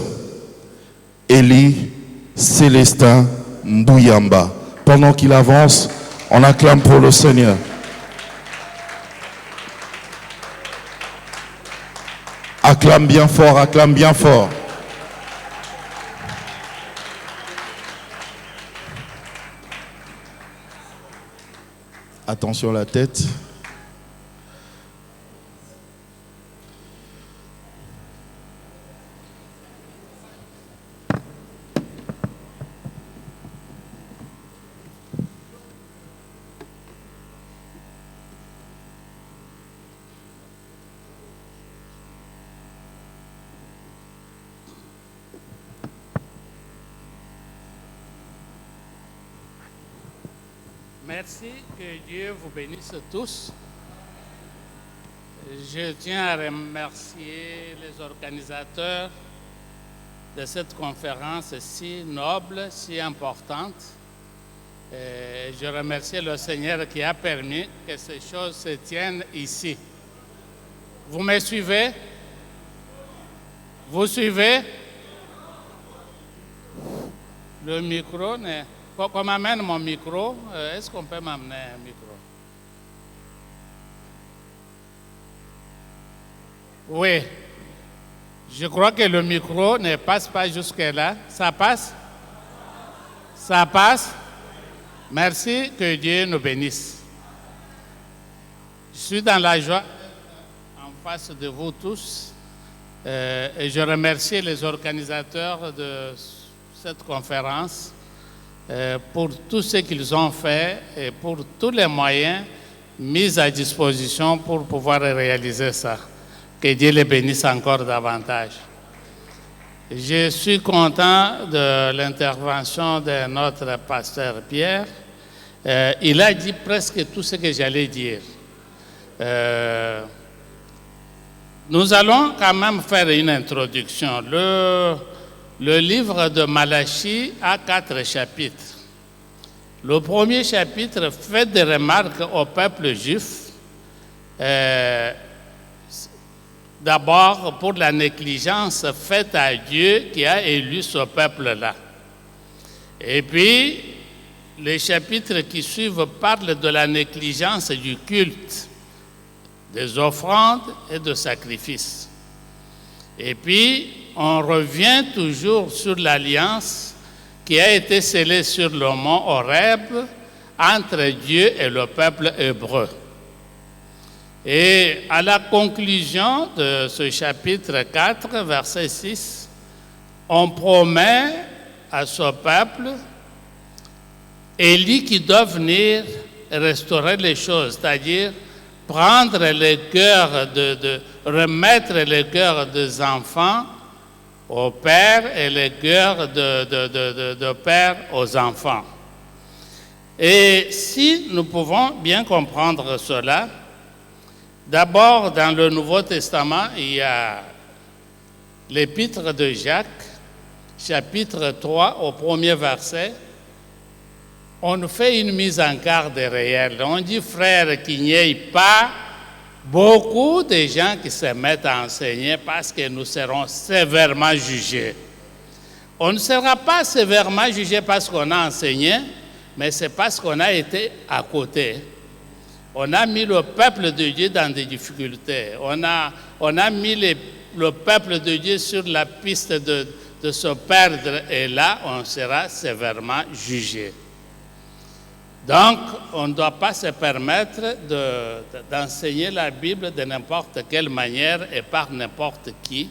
Élie Célestin Mbouyamba. Pendant qu'il avance, on acclame pour le Seigneur. Acclame bien fort, acclame bien fort. Attention à la tête. Merci, que Dieu vous bénisse tous. Je tiens à remercier les organisateurs de cette conférence si noble, si importante. Et je remercie le Seigneur qui a permis que ces choses se tiennent ici. Vous me suivez? Vous suivez? Le micro, qu'on m'amène mon micro. Est-ce qu'on peut m'amener un micro? Oui. Je crois que le micro ne passe pas jusque-là. Ça passe? Ça passe? Merci, que Dieu nous bénisse. Je suis dans la joie en face de vous tous et je remercie les organisateurs de cette conférence pour tout ce qu'ils ont fait et pour tous les moyens mis à disposition pour pouvoir réaliser ça. Que Dieu les bénisse encore davantage. Je suis content de l'intervention de notre pasteur Pierre. Il a dit presque tout ce que j'allais dire. Nous allons quand même faire une introduction. Le livre de Malachie a 4 chapitres. Le premier chapitre fait des remarques au peuple juif. D'abord, pour la négligence faite à Dieu qui a élu ce peuple-là. Et puis, les chapitres qui suivent parlent de la négligence du culte, des offrandes et de sacrifices. Et puis, on revient toujours sur l'alliance qui a été scellée sur le mont Horeb entre Dieu et le peuple hébreu. Et à la conclusion de ce chapitre 4, verset 6, on promet à ce peuple Élie qui doit venir restaurer les choses, c'est-à-dire prendre les cœurs, remettre les cœurs des enfants aux pères et les cœurs de pères aux enfants. Et si nous pouvons bien comprendre cela, d'abord, dans le Nouveau Testament, il y a l'épître de Jacques, chapitre 3, au premier verset. On nous fait une mise en garde réelle. On dit, frère, qu'il n'y ait pas beaucoup de gens qui se mettent à enseigner parce que nous serons sévèrement jugés. On ne sera pas sévèrement jugé parce qu'on a enseigné, mais c'est parce qu'on a été à côté. On a mis le peuple de Dieu dans des difficultés. On a mis le peuple de Dieu sur la piste de se perdre et là, on sera sévèrement jugé. Donc, on ne doit pas se permettre d'enseigner la Bible de n'importe quelle manière et par n'importe qui.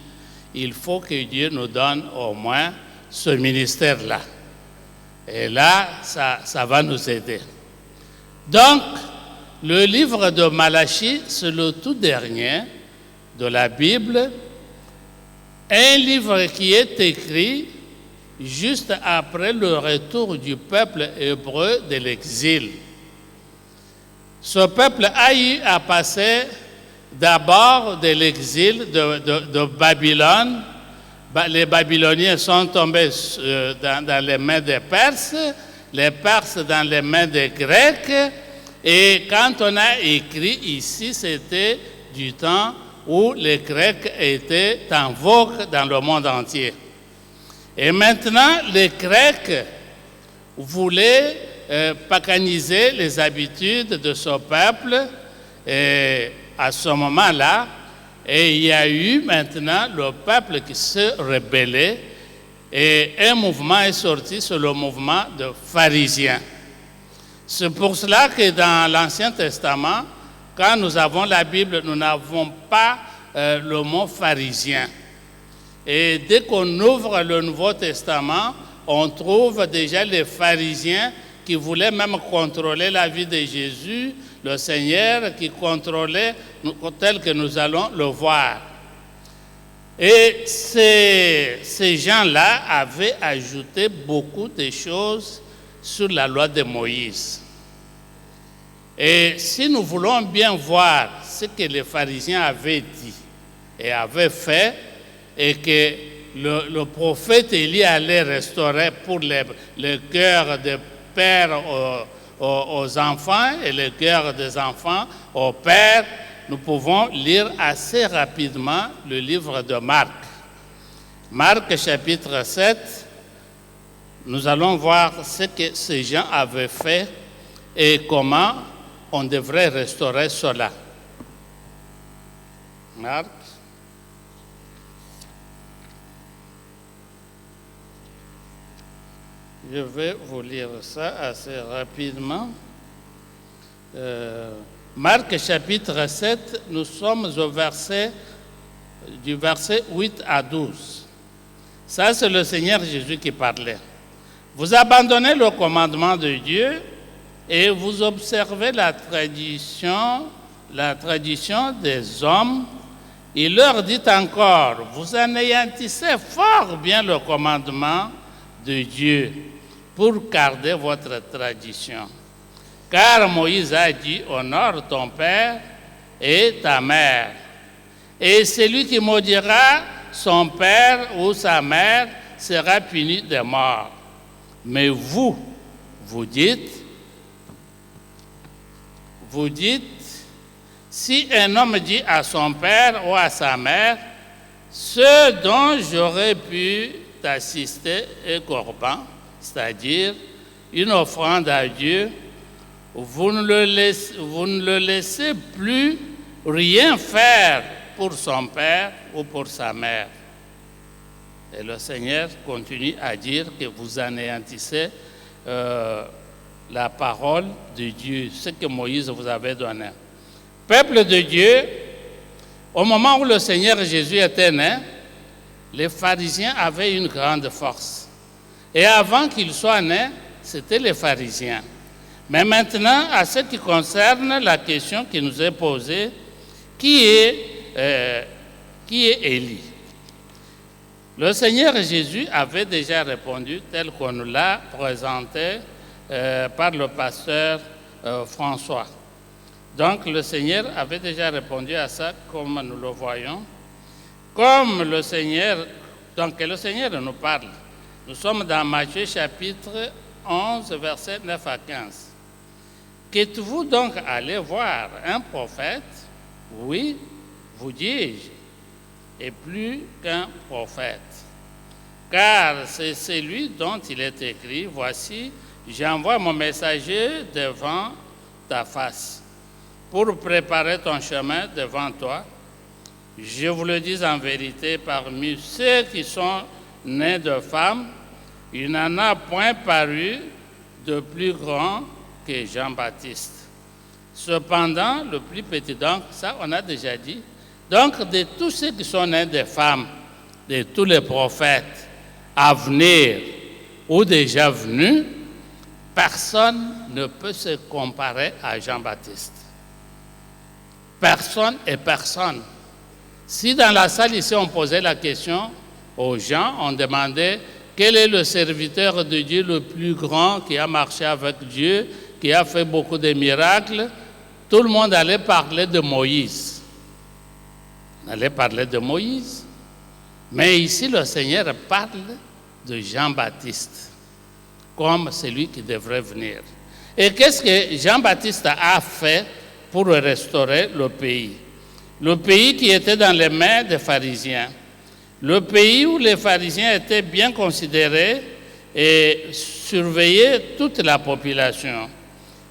Il faut que Dieu nous donne au moins ce ministère-là. Et là, ça va nous aider. Donc, le livre de Malachie, c'est le tout dernier de la Bible, un livre qui est écrit juste après le retour du peuple hébreu de l'exil. Ce peuple a eu à passer d'abord de l'exil de Babylone. Les Babyloniens sont tombés dans les mains des Perses, les Perses dans les mains des Grecs. Et quand on a écrit ici, c'était du temps où les Grecs étaient en vogue dans le monde entier. Et maintenant, les Grecs voulaient paganiser les habitudes de ce peuple et à ce moment-là. Et il y a eu maintenant le peuple qui s'est rebellé et un mouvement est sorti, c'est le mouvement des pharisiens. C'est pour cela que dans l'Ancien Testament, quand nous avons la Bible, nous n'avons pas le mot pharisien. Et dès qu'on ouvre le Nouveau Testament, on trouve déjà les pharisiens qui voulaient même contrôler la vie de Jésus, le Seigneur qui contrôlait tel que nous allons le voir. Et ces gens-là avaient ajouté beaucoup de choses sur la loi de Moïse. Et si nous voulons bien voir ce que les pharisiens avaient dit et avaient fait, et que le prophète Élie allait restaurer pour le cœur des pères aux enfants et le cœur des enfants aux pères, nous pouvons lire assez rapidement le livre de Marc. Marc chapitre 7, nous allons voir ce que ces gens avaient fait et comment on devrait restaurer cela. Marc. Je vais vous lire ça assez rapidement. Marc chapitre 7, nous sommes au du verset 8 à 12. Ça, c'est le Seigneur Jésus qui parlait. Vous abandonnez le commandement de Dieu et vous observez la tradition des hommes. Il leur dit encore, vous anéantissez fort bien le commandement de Dieu pour garder votre tradition. Car Moïse a dit, honore ton père et ta mère. Et celui qui maudira son père ou sa mère sera puni de mort. Mais vous dites, si un homme dit à son père ou à sa mère, ce dont j'aurais pu t'assister est corban, c'est-à-dire une offrande à Dieu, vous ne le laissez plus rien faire pour son père ou pour sa mère. Et le Seigneur continue à dire que vous anéantissez la parole de Dieu, ce que Moïse vous avait donné. Peuple de Dieu, au moment où le Seigneur Jésus était né, les pharisiens avaient une grande force. Et avant qu'il soit né, c'était les pharisiens. Mais maintenant, à ce qui concerne la question qui nous est posée, qui est Élie? Le Seigneur Jésus avait déjà répondu tel qu'on nous l'a présenté par le pasteur François. Donc le Seigneur avait déjà répondu à ça comme nous le voyons. Comme le Seigneur nous parle. Nous sommes dans Matthieu chapitre 11, versets 9 à 15. Qu'êtes-vous donc allé voir un prophète? Oui, vous dis-je, et plus qu'un prophète. Car c'est celui dont il est écrit, voici, j'envoie mon messager devant ta face, pour préparer ton chemin devant toi. Je vous le dis en vérité, parmi ceux qui sont nés de femmes, il n'en a point paru de plus grand que Jean-Baptiste. Cependant, le plus petit, donc, ça on a déjà dit, donc de tous ceux qui sont nés de femmes, de tous les prophètes à venir ou déjà venus, personne ne peut se comparer à Jean-Baptiste. Personne et personne. Si dans la salle ici on posait la question aux gens, on demandait quel est le serviteur de Dieu le plus grand qui a marché avec Dieu, qui a fait beaucoup de miracles, tout le monde allait parler de Moïse. On allait parler de Moïse. Mais ici, le Seigneur parle de Jean-Baptiste comme celui qui devrait venir. Et qu'est-ce que Jean-Baptiste a fait pour restaurer le pays? Le pays qui était dans les mains des pharisiens. Le pays où les pharisiens étaient bien considérés et surveillaient toute la population.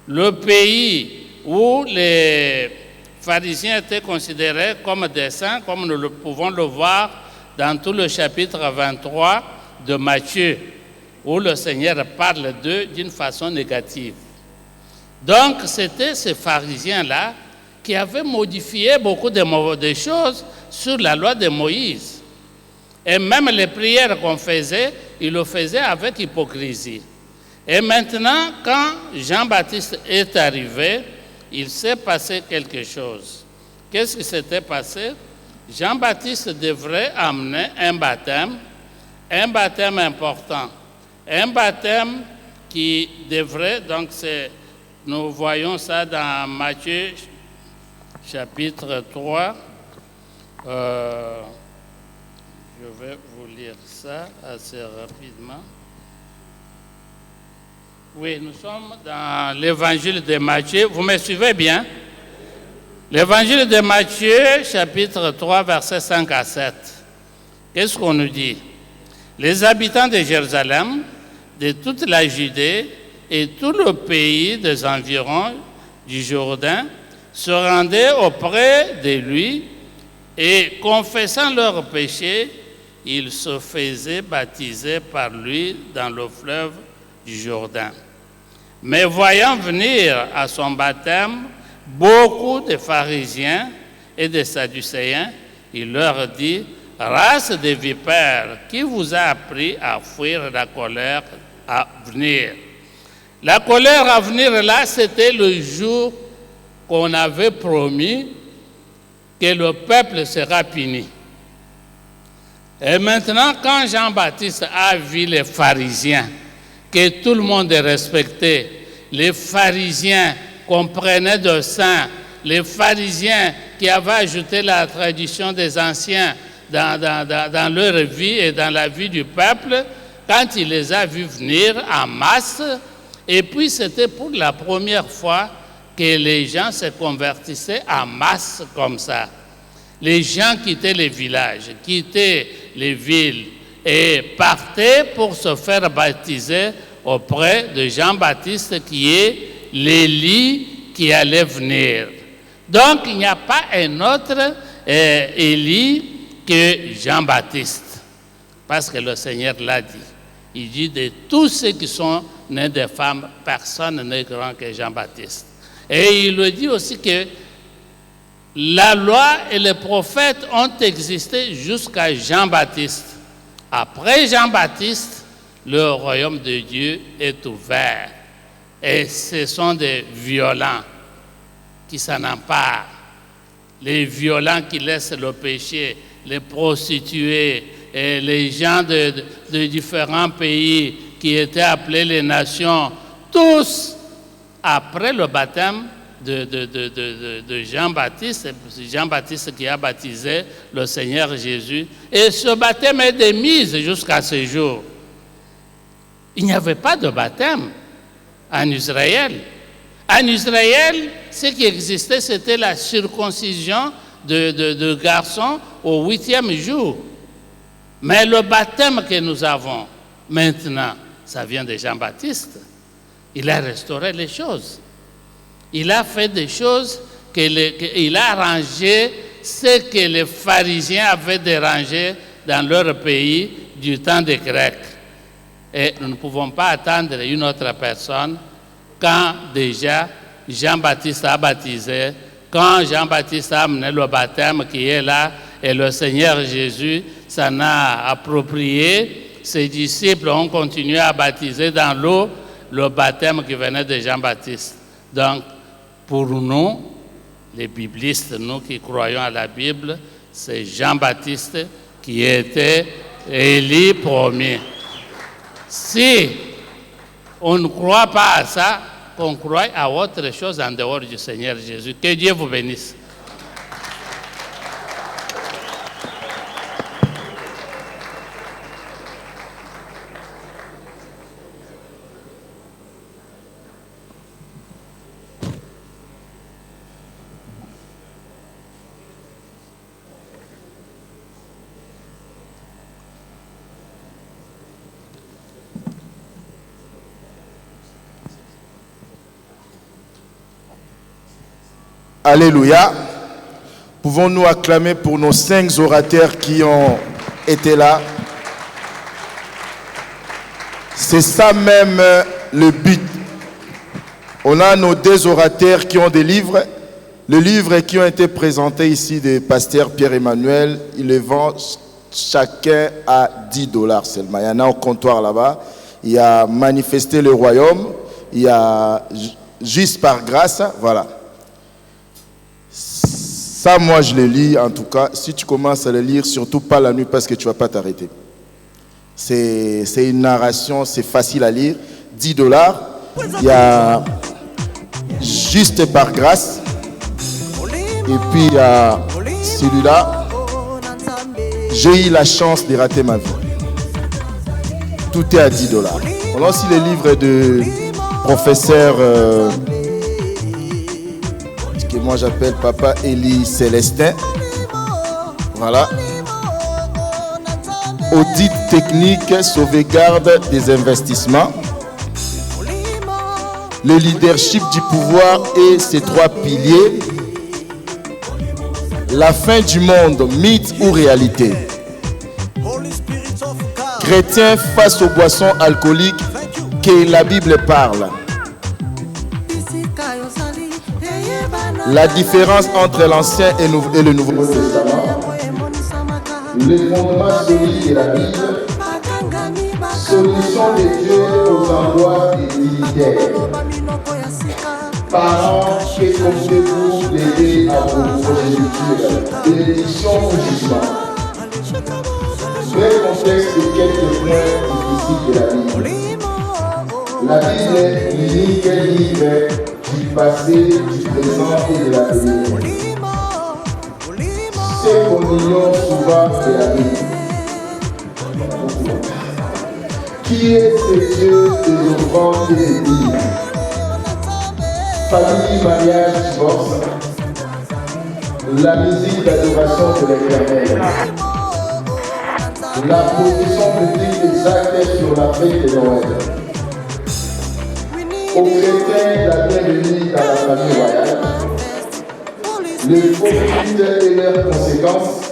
Le pays où les pharisiens étaient considérés comme des saints, comme nous pouvons le voir dans tout le chapitre 23 de Matthieu, où le Seigneur parle d'eux d'une façon négative. Donc, c'était ces pharisiens-là qui avaient modifié beaucoup de choses sur la loi de Moïse. Et même les prières qu'on faisait, ils le faisaient avec hypocrisie. Et maintenant, quand Jean-Baptiste est arrivé, il s'est passé quelque chose. Qu'est-ce qui s'était passé? Jean-Baptiste devrait amener un baptême important. Un baptême qui devrait, donc c'est Nous voyons ça dans Matthieu chapitre 3. Je vais vous lire ça assez rapidement. Oui, nous sommes dans l'évangile de Matthieu. Vous me suivez bien? L'évangile de Matthieu, chapitre 3, versets 5 à 7. Qu'est-ce qu'on nous dit? Les habitants de Jérusalem, de toute la Judée et tout le pays des environs du Jourdain se rendaient auprès de lui et, confessant leurs péchés, ils se faisaient baptiser par lui dans le fleuve du Jourdain. Mais voyant venir à son baptême beaucoup de pharisiens et de sadducéens, il leur dit: race de vipères, qui vous a appris à fuir la colère à venir? La colère à venir là, c'était le jour qu'on avait promis que le peuple sera puni. Et maintenant, quand Jean-Baptiste a vu les pharisiens, que tout le monde respectait, les pharisiens comprenaient de saints, les pharisiens qui avaient ajouté la tradition des anciens dans leur vie et dans la vie du peuple, quand il les a vus venir en masse, et puis c'était pour la première fois que les gens se convertissaient en masse comme ça. Les gens quittaient les villages, quittaient les villes et partaient pour se faire baptiser auprès de Jean-Baptiste qui est l'Élie qui allait venir. Donc il n'y a pas un autre Élie que Jean-Baptiste, parce que le Seigneur l'a dit. Il dit de tous ceux qui sont nés de femmes, personne n'est grand que Jean-Baptiste. Et il le dit aussi que la loi et les prophètes ont existé jusqu'à Jean-Baptiste. Après Jean-Baptiste, le royaume de Dieu est ouvert. Et ce sont des violents qui s'en emparent. Les violents qui laissent le péché, les prostituées, et les gens de différents pays qui étaient appelés les nations, tous, après le baptême de Jean-Baptiste, Jean-Baptiste qui a baptisé le Seigneur Jésus, et ce baptême est de mise jusqu'à ce jour. Il n'y avait pas de baptême en Israël. En Israël, ce qui existait, c'était la circoncision de garçons au 8e jour. Mais le baptême que nous avons maintenant, ça vient de Jean-Baptiste. Il a restauré les choses. Il a fait des choses, il a arrangé ce que les pharisiens avaient dérangé dans leur pays du temps des Grecs. Et nous ne pouvons pas attendre une autre personne quand déjà Jean-Baptiste a baptisé, quand Jean-Baptiste a amené le baptême qui est là, et le Seigneur Jésus s'en a approprié, ses disciples ont continué à baptiser dans l'eau le baptême qui venait de Jean-Baptiste. Donc, pour nous, les biblistes, nous qui croyons à la Bible, c'est Jean-Baptiste qui était Élie premier. Si on ne croit pas à ça, qu'on croit à autre chose en dehors du Seigneur Jésus. Que Dieu vous bénisse. Alléluia. Pouvons-nous acclamer pour nos 5 orateurs qui ont été là? C'est ça même le but. On a nos 2 orateurs qui ont des livres. Les livres qui ont été présentés ici de pasteur Pierre-Emmanuel, ils les vendent chacun à $10 seulement. Il y en a au comptoir là-bas. Il y a Manifester le royaume. Il y a Juste par grâce. Voilà. Ça, moi, je le lis, en tout cas. Si tu commences à le lire, surtout pas la nuit, parce que tu ne vas pas t'arrêter. C'est une narration, c'est facile à lire. $10. Il y a juste par grâce. Et puis il y a celui-là, j'ai eu la chance de rater ma vie. Tout est à $10. On a aussi les livres de professeur que moi j'appelle Papa Élie Célestin. Voilà. Audit technique, sauvegarde des investissements. Le leadership du pouvoir et ses 3 piliers. La fin du monde, mythe ou réalité. Chrétien face aux boissons alcooliques que la Bible parle. La différence entre l'Ancien et le Nouveau Testament. Les fondements solides de la Bible. Solution de Dieu aux angoisses dignitaires. Parents, que comptez-vous l'aider à vos progénitures? Bénédiction ou jugement? Vrai contexte de quelques points difficiles de la Bible. La Bible est l'unique livre du passé, du présent et de l'avenir. C'est qu'on ignore souvent de la Bible. Qui est ce Dieu des offrandes et des dîmes? Famille, mariage, divorce. La musique d'adoration de l'Éternel. La position publique des actes sur la fête de Noël. Aux chrétiens, la bienvenue dans la famille royale. Les faux cultes et leurs conséquences.